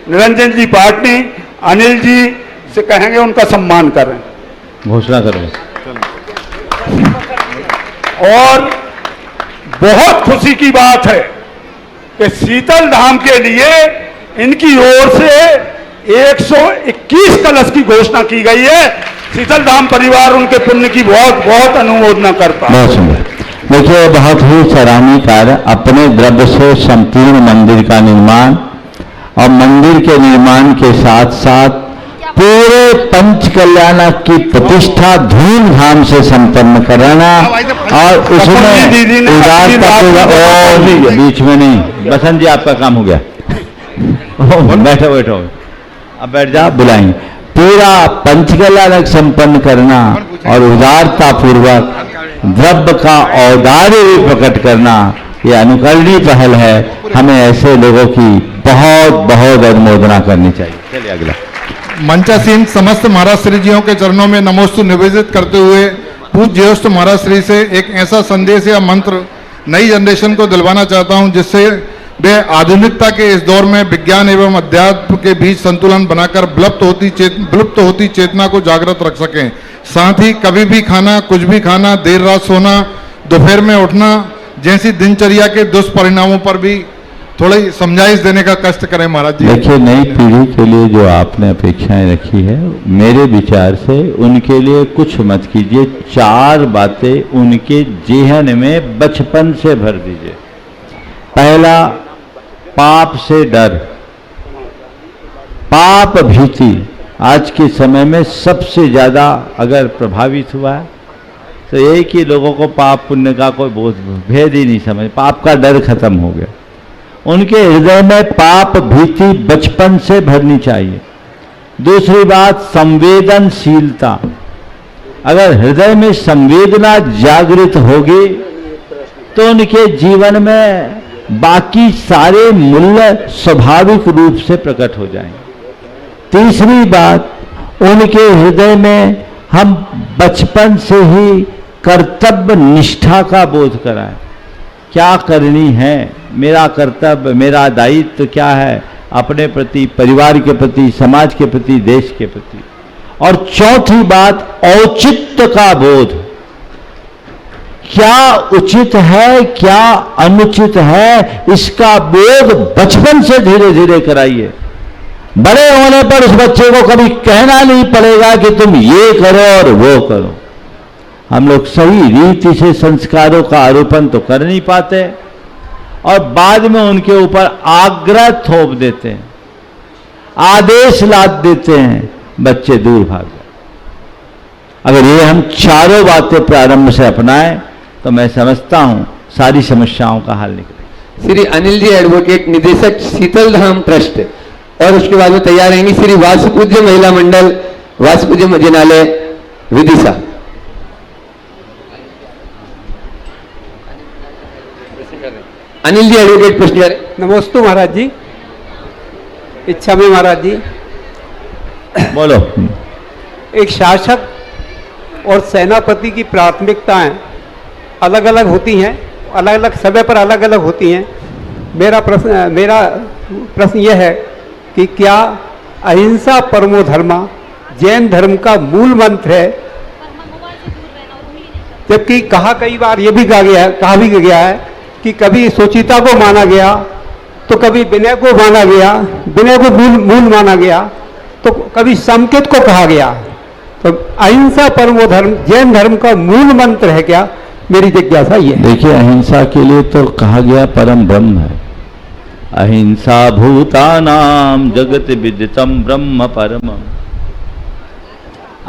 निरंजन जी पाटनी, अनिल जी से कहेंगे उनका सम्मान करें, घोषणा करें। और बहुत खुशी की बात है कि शीतल धाम के लिए इनकी ओर से 121 कलश की घोषणा की गई है। शीतल धाम परिवार उनके पुण्य की बहुत बहुत अनुमोदना करता है। बहुत सुंदर। देखिए, बहुत ही सराहनीय कार्य। अपने द्रव्य से संपूर्ण मंदिर का निर्माण और मंदिर के निर्माण के साथ साथ पूरे पंच कल्याण की प्रतिष्ठा धूमधाम से संपन्न कराना और उसमें उदारता। बीच में नहीं, बसंत जी आपका काम हो गया। बैठो बैठो, अब बैठ जाओ, बुलाएंगे। पूरा पंच कल्याण संपन्न करना और उदारता पूर्वक द्रव्य का औदार्य भी प्रकट करना, ये अनुकरणीय पहल है। हमें ऐसे लोगों की बहुत बहुत अनुमोदना करनी चाहिए। चलिए अगला। मंचासीन समस्त महाराज श्री जियों के चरणों में नमोस्तु निवेदित करते हुए पूज्य ज्येष्ठ महाराज श्री से एक ऐसा संदेश या मंत्र नई जनरेशन को दिलवाना चाहता हूं, जिससे वे आधुनिकता के इस दौर में विज्ञान एवं अध्यात्म के बीच संतुलन बनाकर विलुप्त होती चेतना को जागृत रख सकें। साथ ही कभी भी खाना, कुछ भी खाना, देर रात सोना, दोपहर में उठना जैसी दिनचर्या के दुष्परिणामों पर भी थोड़ी समझाइश देने का कष्ट करें महाराज जी। देखिए, नई पीढ़ी के लिए जो आपने अपेक्षाएं रखी है, मेरे विचार से उनके लिए कुछ मत कीजिए। 4 बातें उनके जेहन में बचपन से भर दीजिए। पहला, पाप से डर, पाप भीति आज के समय में सबसे ज्यादा अगर प्रभावित हुआ है तो एक ही लोगों को पाप पुण्य का कोई बोध भेद ही नहीं समझ, पाप का डर खत्म हो गया। उनके हृदय में पाप भीति बचपन से भरनी चाहिए। दूसरी बात, संवेदनशीलता। अगर हृदय में संवेदना जागृत होगी तो उनके जीवन में बाकी सारे मूल्य स्वाभाविक रूप से प्रकट हो जाएंगे। तीसरी बात, उनके हृदय में हम बचपन से ही कर्तव्य निष्ठा का बोध कराएं। क्या करनी है, मेरा कर्तव्य, मेरा दायित्व क्या है अपने प्रति, परिवार के प्रति, समाज के प्रति, देश के प्रति। और चौथी बात, औचित्य का बोध। क्या उचित है, क्या अनुचित है, इसका बोध बचपन से धीरे धीरे कराइए। बड़े होने पर उस बच्चे को कभी कहना नहीं पड़ेगा कि तुम ये करो और वो करो। हम लोग सही रीति से संस्कारों का आरोपण तो कर नहीं पाते और बाद में उनके ऊपर आग्रह थोप देते हैं, आदेश लाद देते हैं, बच्चे दूर भाग जाते। अगर ये हम चारों बातें प्रारंभ से अपनाएं तो मैं समझता हूं सारी समस्याओं का हल निकले। श्री अनिल जी एडवोकेट, निदेशक शीतल धाम ट्रस्ट, और उसके बाद में तैयार रहेंगी श्री वासुपूज्य महिला मंडल, वासुपूज्य मजिनालय, विदिशा। अनिल जी एडवोकेट प्रश्न करें। नमोस्तु महाराज जी। इच्छा में महाराज जी बोलो। एक शासक और सेनापति की प्राथमिकताएं अलग अलग होती हैं, अलग अलग समय पर अलग अलग होती हैं। मेरा प्रश्न यह है कि क्या अहिंसा परमो धर्मा जैन धर्म का मूल मंत्र है? जबकि कई बार ये भी कहा भी गया है कि कभी सुचिता को माना गया, तो कभी विनय को माना गया, विनय को मूल माना गया, तो कभी संकेत को कहा गया। तो अहिंसा परमो धर्म जैन धर्म का मूल मंत्र है क्या? मेरी जिज्ञासा ये है। देखिए, अहिंसा के लिए तो कहा गया परम ब्रह्म है। अहिंसा भूतानाम जगत विदितम ब्रह्म परमम।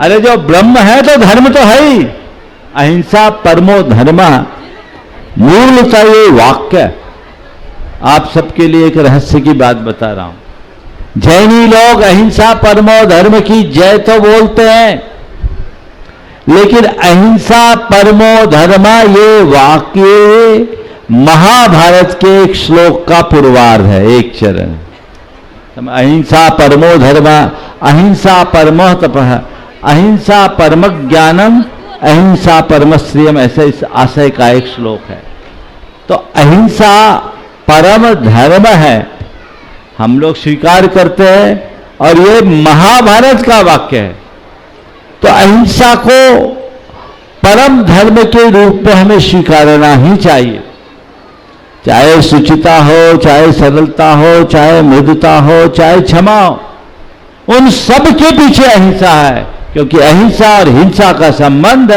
अरे जो ब्रह्म है तो धर्म तो है ही। अहिंसा परमो धर्म, मूलतः ये वाक्य। आप सबके लिए एक रहस्य की बात बता रहा हूं। जैनी लोग अहिंसा परमो धर्म की जय तो बोलते हैं, लेकिन अहिंसा परमो धर्म ये वाक्य महाभारत के एक श्लोक का पूर्वार्ध है, एक चरण। अहिंसा परमो धर्म, अहिंसा परमो तपः, अहिंसा परम ज्ञानम, अहिंसा परम श्रियम, ऐसे इस आशय का एक श्लोक है। तो अहिंसा परम धर्म है, हम लोग स्वीकार करते हैं, और ये महाभारत का वाक्य है। तो अहिंसा को परम धर्म के रूप में हमें स्वीकारना ही चाहिए। चाहे शुचिता हो, चाहे सरलता हो, चाहे मृदुता हो, चाहे क्षमा हो, उन सब के पीछे अहिंसा है। क्योंकि अहिंसा और हिंसा का संबंध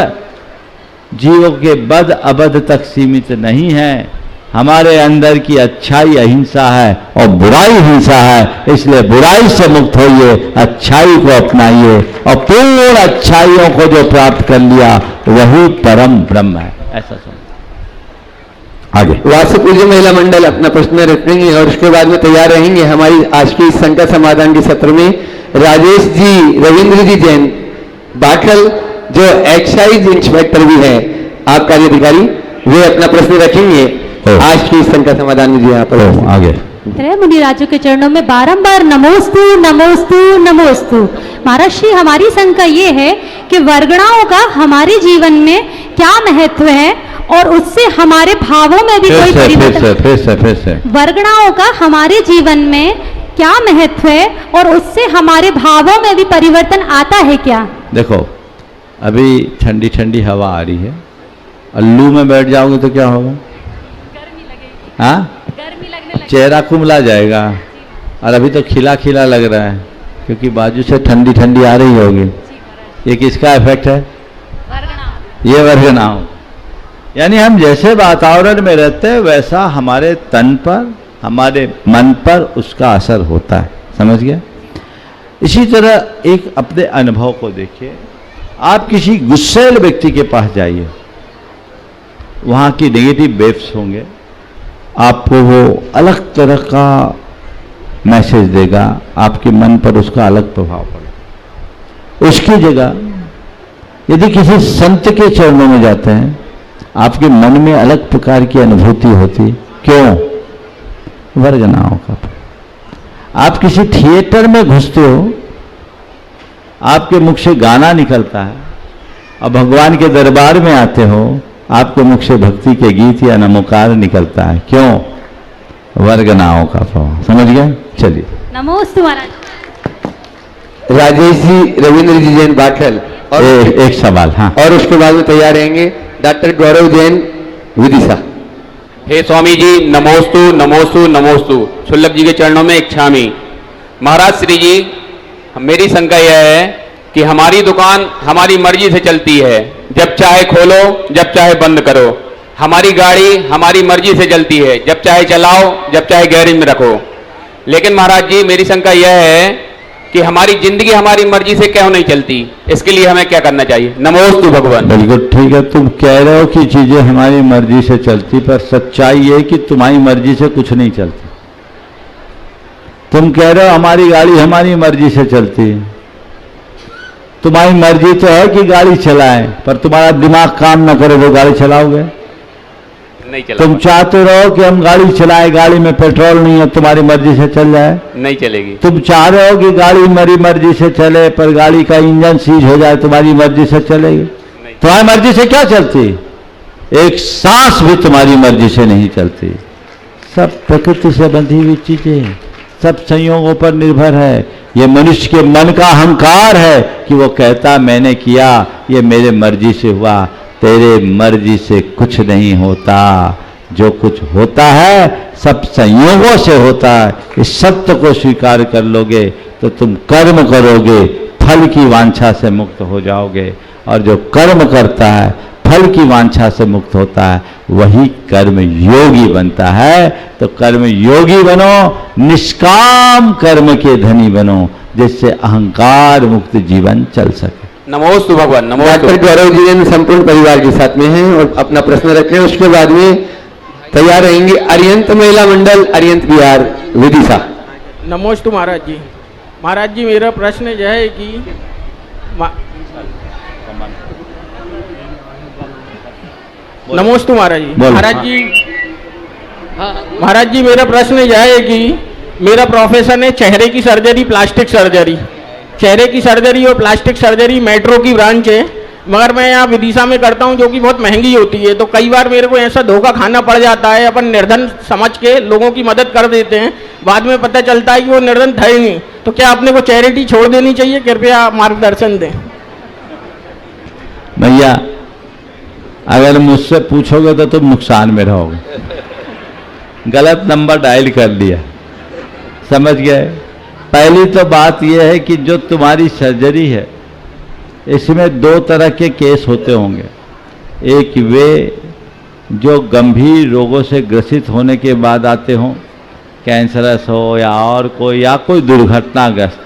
जीवों के बद अबद तक सीमित नहीं है। हमारे अंदर की अच्छाई अहिंसा है और बुराई हिंसा है। इसलिए बुराई से मुक्त होइए, अच्छाई को अपनाइए, और पूर्ण अच्छाइयों को जो प्राप्त कर लिया वही परम ब्रह्म है। ऐसा समझ। आगे वासु पूज्य महिला मंडल अपना प्रश्न रखेंगे और उसके बाद में तैयार रहेंगे हमारी आज की शंका समाधान के सत्र में। राजेश जी, रविंद्र जी जैन बाठल, जो एक्साइज इंस्पेक्टर भी है, आप कार्याधिकारी, वे अपना प्रश्न रखेंगे आज की शंका समाधान में। जी यहाँ पर आगे त्रय मुनि राजों के चरणों में बारंबार नमोस्तु नमोस्तु नमोस्तु। महर्षि, हमारी शंका ये है कि वर्गणाओं का हमारे जीवन में क्या महत्व है और उससे हमारे भावों में भी कोई परिवर्तन। वर्गणाओं का हमारे जीवन में क्या महत्व है और उससे हमारे भावों में भी परिवर्तन आता है क्या? देखो, अभी ठंडी ठंडी हवा आ रही है, और लू में बैठ जाओगे तो क्या होगा? हाँ, चेहरा कुमला जाएगा, और अभी तो खिला खिला लग रहा है क्योंकि बाजू से ठंडी ठंडी आ रही होगी। ये किसका इफेक्ट है? ये वर्गणाओं। यानी हम जैसे वातावरण में रहते हैं वैसा हमारे तन पर, हमारे मन पर उसका असर होता है। समझ गया? इसी तरह एक अपने अनुभव को देखिए। आप किसी गुस्सैल व्यक्ति के पास जाइए, वहाँ की नेगेटिव वेव्स होंगे, आपको वो अलग तरह का मैसेज देगा, आपके मन पर उसका अलग प्रभाव पड़ेगा। उसकी जगह यदि किसी संत के चरणों में जाते हैं, आपके मन में अलग प्रकार की अनुभूति होती। क्यों? वर्गणाओं का। आप किसी थिएटर में घुसते हो, आपके मुख से गाना निकलता है, और भगवान के दरबार में आते हो, आपके मुख से भक्ति के गीत या नमोकार निकलता है। क्यों? वर्गणाओं का प्रभाव। समझ गए? चलिए। नमोस्तु महाराज। राजेश जी, रविंद्र जी जैन बाठल, और एक सवाल। हाँ, और उसके बाद में तैयार रहेंगे डॉक्टर गौरव जैन विदिशा। हे स्वामी जी, नमोस्तु नमोस्तु नमोस्तु। शुल्लक जी के चरणों में एक छामी। महाराज श्री जी, मेरी शंका यह है कि हमारी दुकान हमारी मर्जी से चलती है, जब चाहे खोलो, जब चाहे बंद करो। हमारी गाड़ी हमारी मर्जी से चलती है, जब चाहे चलाओ, जब चाहे गैरेज में रखो। लेकिन महाराज जी, मेरी शंका यह है कि हमारी जिंदगी हमारी मर्जी से क्यों नहीं चलती? इसके लिए हमें क्या करना चाहिए? नमोस्तु भगवान। बिल्कुल ठीक है, तुम कह रहे हो कि चीजें हमारी मर्जी से चलती, पर सच्चाई ये कि तुम्हारी मर्जी से कुछ नहीं चलती। तुम कह रहे हो हमारी गाड़ी हमारी मर्जी से चलती है। तुम्हारी मर्जी तो है कि गाड़ी चलाएं, पर तुम्हारा दिमाग काम न करे तो गाड़ी चलाओगे? नहीं चला। तुम चाहते रहो कि हम गाड़ी चलाएं, गाड़ी में पेट्रोल नहीं है, तुम्हारी मर्जी से चल जाए? नहीं चलेगी। तुम चाह रहे हो कि गाड़ी मेरी मर्जी से चले, पर गाड़ी का इंजन सीज हो जाए, तुम्हारी मर्जी से चलेगी? तुम्हारी मर्जी से क्या चलती? एक सांस भी तुम्हारी मर्जी से नहीं चलती। सब प्रकृति से बंधी हुई चीजें, सब संयोगों पर निर्भर है। ये मनुष्य के मन का अहंकार है कि वो कहता मैंने किया, ये मेरे मर्जी से हुआ। तेरे मर्जी से कुछ नहीं होता। जो कुछ होता है सब संयोगों से होता है। इस सत्य को स्वीकार कर लोगे तो तुम कर्म करोगे, फल की वांछा से मुक्त हो जाओगे। और जो कर्म करता है, फल की वांछा से मुक्त होता है, वही कर्म योगी बनता है। तो कर्म योगी बनो, निष्काम कर्म के धनी बनो, जिससे अहंकार मुक्त जीवन चल सके। नमोस्तु भगवान, नमोस्तु। डॉक्टर गौरव जिनेंद्र संपूर्ण परिवार के साथ में हैं और अपना प्रश्न रखें। उसके बाद में तैयार रहेंगे अरियंत महिला मंडल, अरियंत बिहार, विदिशा। नमोस्तु महाराज जी। महाराज जी, मेरा प्रश्न यह है कि नमोस्तु महाराज जी। महाराज जी, मेरा प्रश्न यह है कि मेरा प्रोफेशन है चेहरे की सर्जरी, प्लास्टिक सर्जरी। चेहरे की सर्जरी और प्लास्टिक सर्जरी मेट्रो की ब्रांच है, मगर मैं यहाँ विदिशा में करता हूँ, जो कि बहुत महंगी होती है। तो कई बार मेरे को ऐसा धोखा खाना पड़ जाता है। अपन निर्धन समझ के लोगों की मदद कर देते हैं, बाद में पता चलता है कि वो निर्धन था ही नहीं। तो क्या अपने को चैरिटी छोड़ देनी चाहिए? कृपया मार्गदर्शन दें। भैया, अगर मुझसे पूछोगे तो तुम नुकसान में रहोगे। गलत नंबर डायल कर लिया, समझ गए। पहली तो बात यह है कि जो तुम्हारी सर्जरी है, इसमें दो तरह के केस होते होंगे। एक वे जो गंभीर रोगों से ग्रसित होने के बाद आते हों, कैंसरस हो या और कोई दुर्घटनाग्रस्त,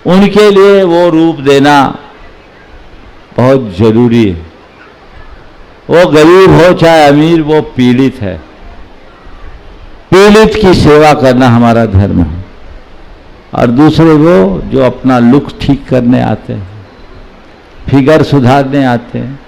उनके लिए वो रूप देना बहुत जरूरी है। वो गरीब हो चाहे अमीर, वो पीड़ित है। पीड़ित की सेवा करना हमारा धर्म है। और दूसरे वो जो अपना लुक ठीक करने आते हैं, फिगर सुधारने आते हैं।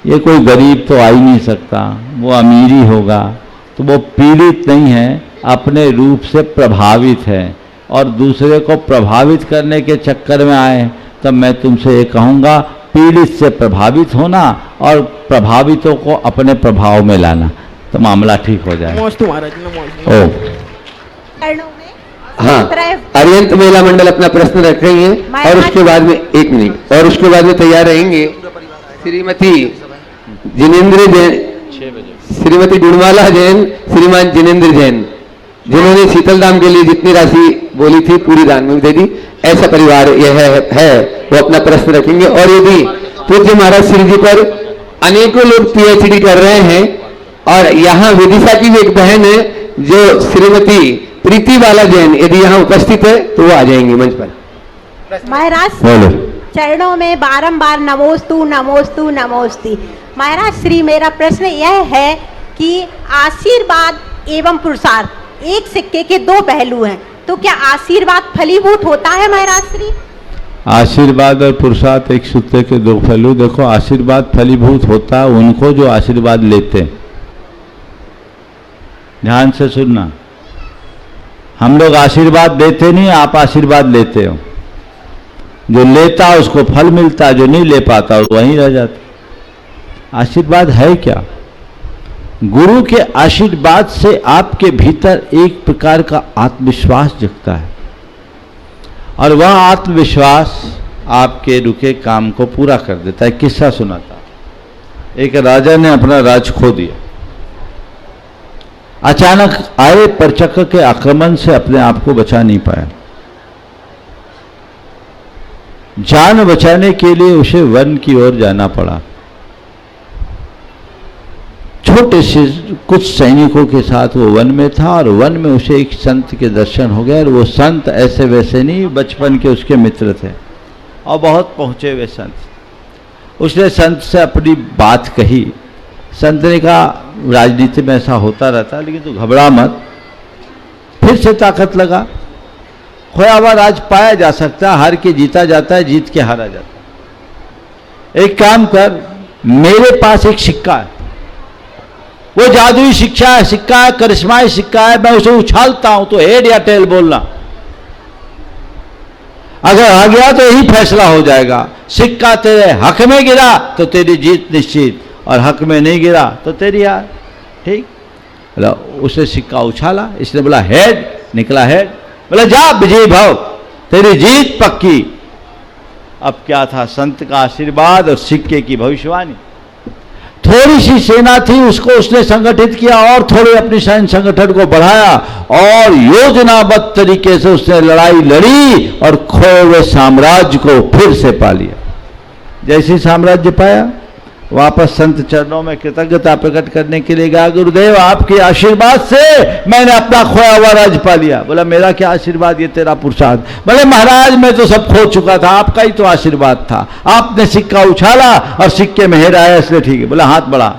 ये कोई गरीब तो आ ही नहीं सकता, वो अमीर ही होगा। तो वो पीड़ित नहीं है, अपने रूप से प्रभावित है और दूसरे को प्रभावित करने के चक्कर में आए। तब मैं तुमसे ये कहूँगा, पीड़ित से प्रभावित होना और प्रभावितों को अपने प्रभाव में लाना, तो मामला ठीक हो जाए। नमोस्तु महाराज, नमोस्तु। हाँ, अरियंत महिला मंडल अपना प्रश्न रख रही हैं और उसके बाद में 1 मिनट और उसके बाद में तैयार रहेंगे श्रीमती जिनेंद्र जैन, श्रीमती गुणमाला जैन, श्रीमान जिनेंद्र जैन, जिन्होंने शीतल धाम के लिए जितनी राशि बोली थी पूरी दान में दे दी। ऐसा परिवार यह है, वो अपना प्रश्न रखेंगे। और यदि पूज्य महाराज श्री जी पर अनेकों लोग PhD कर रहे हैं और यहाँ विदिशा की भी एक बहन है जो श्रीमती प्रीति बाला जैन, यदि यहाँ उपस्थित है तो वो आ जाएंगे मंच पर। महाराज चरणों में बारंबार नमोस्तु नमोस्तु नमोस्ति। महाराज श्री, मेरा प्रश्न यह है कि आशीर्वाद एवं पुरुषार्थ एक सिक्के के 2 पहलू हैं, तो क्या आशीर्वाद फलीभूत होता है महाराज श्री? आशीर्वाद और पुरुषार्थ एक सूत्र के 2 पहलू। देखो, आशीर्वाद फलीभूत होता है उनको जो आशीर्वाद लेते हैं। ध्यान से सुनना, हम लोग आशीर्वाद देते नहीं, आप आशीर्वाद लेते हो। जो लेता उसको फल मिलता, जो नहीं ले पाता वहीं रह जाता। आशीर्वाद है क्या? गुरु के आशीर्वाद से आपके भीतर एक प्रकार का आत्मविश्वास जगता है और वह आत्मविश्वास आपके रुके काम को पूरा कर देता है। किस्सा सुनाता, एक राजा ने अपना राज खो दिया। अचानक आए परचक्र के आक्रमण से अपने आप को बचा नहीं पाया। जान बचाने के लिए उसे वन की ओर जाना पड़ा। छोटे से कुछ सैनिकों के साथ वो वन में था और वन में उसे एक संत के दर्शन हो गए। और वो संत ऐसे वैसे नहीं, बचपन के उसके मित्र थे और बहुत पहुंचे हुए संत। उसने संत से अपनी बात कही। संत ने कहा, राजनीति में ऐसा होता रहता है, लेकिन तू घबरा मत। फिर से ताकत लगा। खोया हुआ राज पाया जा सकता है, हार के जीता जाता है, जीत के हारा जाता है। एक काम कर, मेरे पास एक सिक्का है, वो जादुई सिक्का है, करिश्माई सिक्का है, मैं उसे उछालता हूं तो हेड या टेल बोलना। अगर आ गया तो यही फैसला हो जाएगा। सिक्का तेरे हक में गिरा तो तेरी जीत निश्चित, और हक में नहीं गिरा तो तेरी हार। ठीक, उसे सिक्का उछाला। इसने बोला हेड, निकला हेड। बोला जा विजयी भव, तेरी जीत पक्की। अब क्या था, संत का आशीर्वाद और सिक्के की भविष्यवाणी। थोड़ी सी सेना थी, उसको उसने संगठित किया और थोड़े अपनी सैन्य संगठन को बढ़ाया और योजनाबद्ध तरीके से उसने लड़ाई लड़ी और खोए हुए साम्राज्य को फिर से पा लिया। जैसे साम्राज्य पाया, वापस संत चरणों में कृतज्ञता प्रकट करने के लिए गया। गुरुदेव आपके आशीर्वाद से मैंने अपना खोया हुआ राज पा लिया। बोला मेरा क्या आशीर्वाद, ये तेरा पुरुषार्थ। बोले महाराज मैं तो सब खो चुका था, आपका ही तो आशीर्वाद था। आपने सिक्का उछाला और सिक्के में हेर आया, इसलिए ठीक है। बोला हाथ बढ़ा।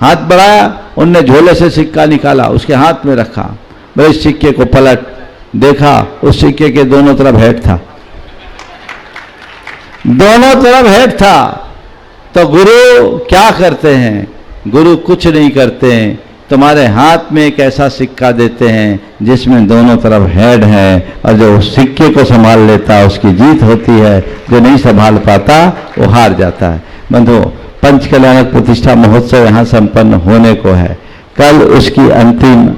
हाथ बढ़ाया, उनने झोले से सिक्का निकाला, उसके हाथ में रखा। बोले इस सिक्के को पलट देखा, उस सिक्के के दोनों तरफ हेड था, दोनों तरफ हेड था। तो गुरु क्या करते हैं? गुरु कुछ नहीं करते हैं, तुम्हारे हाथ में एक ऐसा सिक्का देते हैं जिसमें दोनों तरफ हेड है, और जो उस सिक्के को संभाल लेता है उसकी जीत होती है, जो नहीं संभाल पाता वो हार जाता है। बंधु, पंच कल्याणक प्रतिष्ठा महोत्सव यहाँ संपन्न होने को है। कल उसकी अंतिम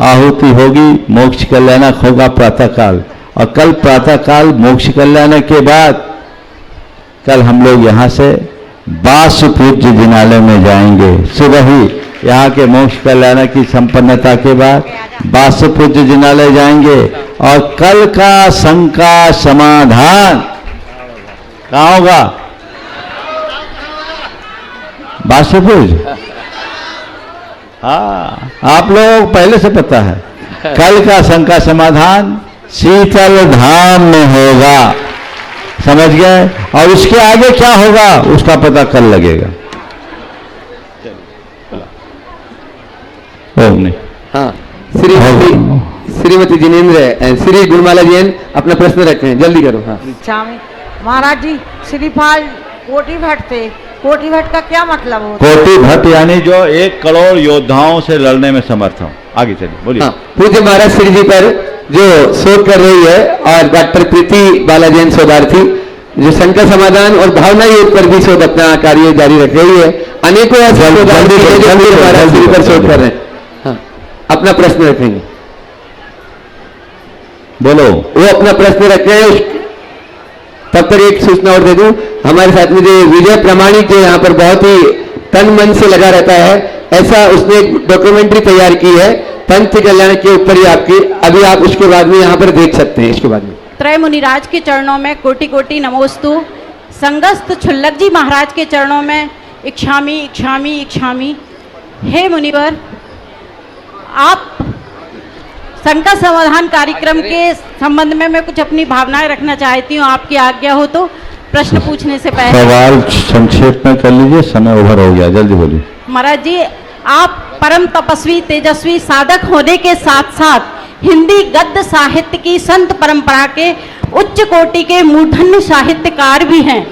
आहुति होगी, मोक्ष कल्याणक होगा प्रातःकाल, और कल प्रातःकाल मोक्ष कल्याणक के बाद कल हम लोग यहाँ से बास पूज्य जिनालय में जाएंगे। सुबह ही यहाँ के मोक्ष कल्याणक की संपन्नता के बाद बास पूज्य जिनालय जाएंगे, और कल का शंका समाधान कहाँ होगा? बासुपुज। हाँ, आप लोग पहले से पता है। कल का शंका समाधान शीतल धाम में होगा, समझ गए? और उसके आगे क्या होगा उसका पता कल लगेगा। ओम नहीं। हाँ, श्रीमती जिनेन्द्र, श्री गुणमाला जैन अपना प्रश्न रखे हैं, जल्दी करो। हाँ महाराज जी, श्रीफल कोटि भट्ट थे, कोटि भट्ट का क्या मतलब होता है? कोटि भट्ट यानी जो 1 करोड़ योद्धाओं से लड़ने में समर्थ हो। आगे चलिए, बोलिए। हाँ, पूज्य महाराज श्री जी पर जो शोध कर रही है, और डॉक्टर प्रीति बाला जैन शोधार्थी जो शंका समाधान और भावना योग पर भी शोध अपना कार्य जारी रख रही है। अनेकों ऐसे शोधार्थी हैं जो पूज्य महाराज श्री पर शोध कर रहे हैं। हाँ, अपना प्रश्न रखेंगे, बोलो। वो अपना प्रश्न रख रहे हैं। तब तक एक सूचना और दे दूं, हमारे साथ में जो विजय प्रमाणिक जो यहाँ पर बहुत ही तन मन से लगा रहता है, ऐसा उसने एक डॉक्यूमेंट्री तैयार की है पंच कल्याण के ऊपर ही आपकी। अभी आप उसके बाद में यहाँ पर देख सकते हैं। इसके बाद में त्रय मुनिराज के चरणों में कोटि कोटि नमोस्तु। संगस्त छुल्लक जी महाराज के चरणों में इच्छामी इच्छामी इच्छामी। हे मुनिवर, आप शंका समाधान कार्यक्रम के संबंध में मैं कुछ अपनी भावनाएं रखना चाहती हूँ, आपकी आज्ञा हो तो। प्रश्न पूछने से पहले सवाल संक्षेप में कर लीजिए, समय ओवर हो गया, जल्दी बोलिए। महाराज जी, आप परम तपस्वी तेजस्वी साधक होने के साथ साथ हिंदी गद्य साहित्य की संत परंपरा के उच्च कोटि के मूर्धन्य साहित्यकार भी हैं।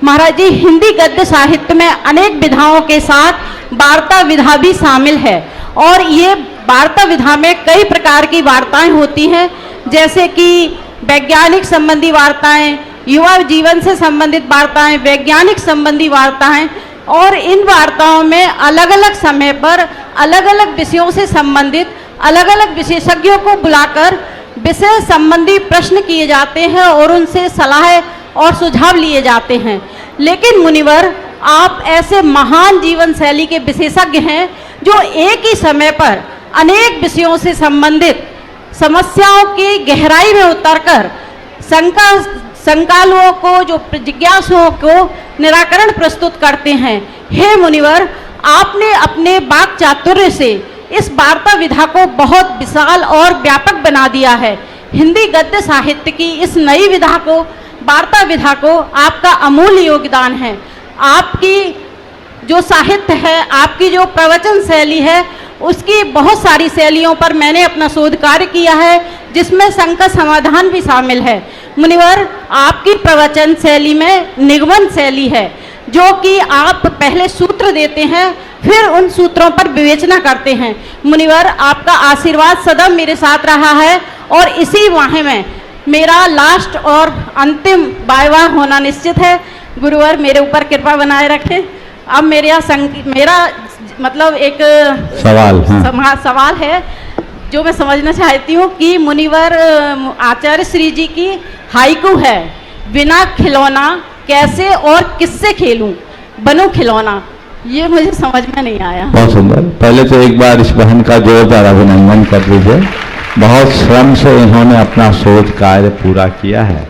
महाराज जी, हिंदी गद्य साहित्य में अनेक विधाओं के साथ वार्ता विधा भी शामिल है, और ये वार्ता विधा में कई प्रकार की वार्ताएं होती हैं, जैसे कि वैज्ञानिक संबंधी वार्ताएं, युवा जीवन से संबंधित वार्ताएं, वैज्ञानिक संबंधी वार्ताएं, और इन वार्ताओं में अलग अलग समय पर अलग अलग विषयों से संबंधित अलग अलग विशेषज्ञों को बुलाकर विषय संबंधी प्रश्न किए जाते हैं और उनसे सलाह और सुझाव लिए जाते हैं। लेकिन मुनिवर, आप ऐसे महान जीवन शैली के विशेषज्ञ हैं जो एक ही समय पर अनेक विषयों से संबंधित समस्याओं की गहराई में उतरकर शंकालुओं को, जो जिज्ञासुओं को निराकरण प्रस्तुत करते हैं। हे मुनिवर, आपने अपने वाक चातुर्य से इस वार्ता विधा को बहुत विशाल और व्यापक बना दिया है। हिंदी गद्य साहित्य की इस नई विधा को, वार्ता विधा को, आपका अमूल्य योगदान है। आपकी जो साहित्य है, आपकी जो प्रवचन शैली है, उसकी बहुत सारी शैलियों पर मैंने अपना शोध कार्य किया है, जिसमें शंका समाधान भी शामिल है। मुनिवर, आपकी प्रवचन शैली में निगमन शैली है, जो कि आप पहले सूत्र देते हैं, फिर उन सूत्रों पर विवेचना करते हैं। मुनिवर, आपका आशीर्वाद सदा मेरे साथ रहा है, और इसी माह में मेरा लास्ट और अंतिम वायवा होना निश्चित है। गुरुवर, मेरे ऊपर कृपा बनाए रखें। अब मेरा मतलब एक सवाल है जो मैं समझना चाहती हूँ कि मुनिवर, आचार्य श्री जी की हाइकू है, बिना खिलौना कैसे और किससे खेलूं, बनूं खिलौना। ये मुझे समझ में नहीं आया। बहुत सुंदर। पहले तो एक बार इस बहन का जोरदार अभिनंदन कर दीजिए। बहुत श्रम से इन्होंने अपना शोध कार्य पूरा किया है,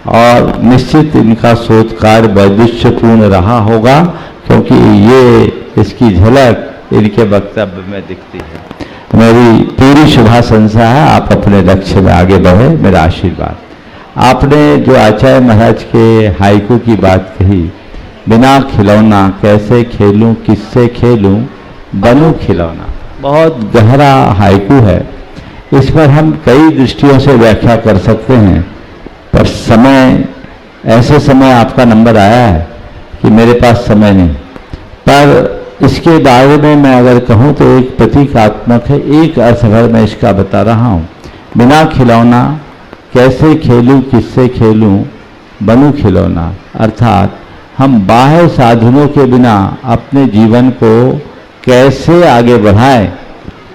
और निश्चित इनका शोध कार्य वैदुष्यपूर्ण रहा होगा, क्योंकि ये इसकी झलक इनके वक्तव्य में दिखती है। मेरी पूरी शुभाशंसा है, आप अपने लक्ष्य में आगे बढ़े, मेरा आशीर्वाद। आपने जो आचार्य महाराज के हाइकू की बात कही, बिना खिलौना कैसे खेलूं, किससे खेलूं, बनूं खिलौना, बहुत गहरा हाइकू है। इस पर हम कई दृष्टियों से व्याख्या कर सकते हैं, पर समय, ऐसे समय आपका नंबर आया है कि मेरे पास समय नहीं। पर इसके बारे में मैं अगर कहूँ तो एक प्रतीकात्मक है, एक अर्थ भर मैं इसका बता रहा हूँ। बिना खिलौना कैसे खेलूं, किससे खेलूं, बनूं खिलौना, अर्थात हम बाह्य साधनों के बिना अपने जीवन को कैसे आगे बढ़ाएं,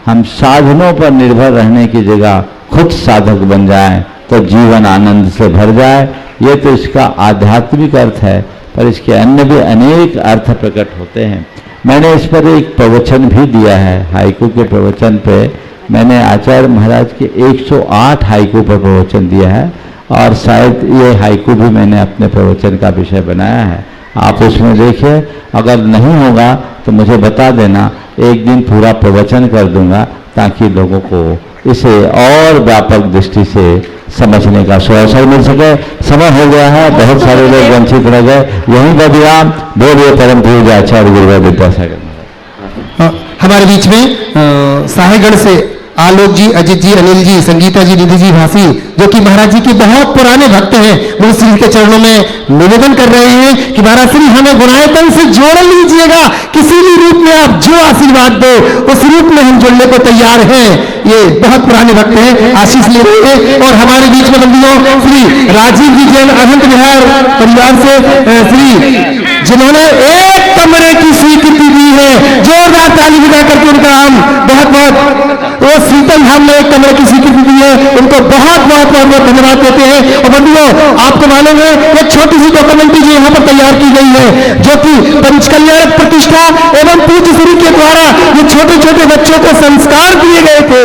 हम साधनों पर निर्भर रहने की जगह खुद साधक बन जाएं तो जीवन आनंद से भर जाए। ये तो इसका आध्यात्मिक अर्थ है, पर इसके अन्य भी अनेक अर्थ प्रकट होते हैं। मैंने इस पर एक प्रवचन भी दिया है, हाइकू के प्रवचन पे मैंने आचार्य महाराज के 108 हाइकू पर प्रवचन दिया है, और शायद ये हाइकू भी मैंने अपने प्रवचन का विषय बनाया है। आप उसमें देखिए, अगर नहीं होगा तो मुझे बता देना, एक दिन पूरा प्रवचन कर दूंगा ताकि लोगों को इसे और व्यापक दृष्टि से समझने का अवसर मिल सके। समय हो गया है, बहुत सारे लोग वंचित रह गए। यहीं पर विराम। बोलिए परम पूज्य आचार्य गुरुदेव विद्यासागर। हमारे बीच में साहेगढ़ से आलोक जी, अजित जी, अनिल जी, संगीता जी, निधि जी भासी, जो कि महाराज जी के बहुत पुराने भक्त हैं, वो श्री के चरणों में निवेदन कर रहे हैं कि महाराज श्री हमें गुणायतन से जोड़ लीजिएगा, किसी भी रूप में आप जो आशीर्वाद दो उस रूप में हम जुड़ने को तैयार हैं। ये बहुत पुराने भक्त हैं, आशीष ले रहे हैं। और हमारे बीच में बंधुओं श्री राजीव जी जैन अनंत विहार परिवार से श्री, जिन्होंने एक कमरे की स्वीकृति दी है, जोरदार ताली बजा करके उनका हम बहुत बहुत, वो शीतल धाम में एक कमरे की स्वीकृति दी है, उनको बहुत बहुत बहुत बहुत धन्यवाद देते हैं। और बंधुओं, आपको मालूम है एक छोटी सी डॉक्यूमेंट्री जो यहाँ पर तैयार की गई है, जो कि पंचकल्याण प्रतिष्ठा एवं पूज्य श्री के द्वारा ये छोटे छोटे बच्चों को संस्कार दिए गए थे,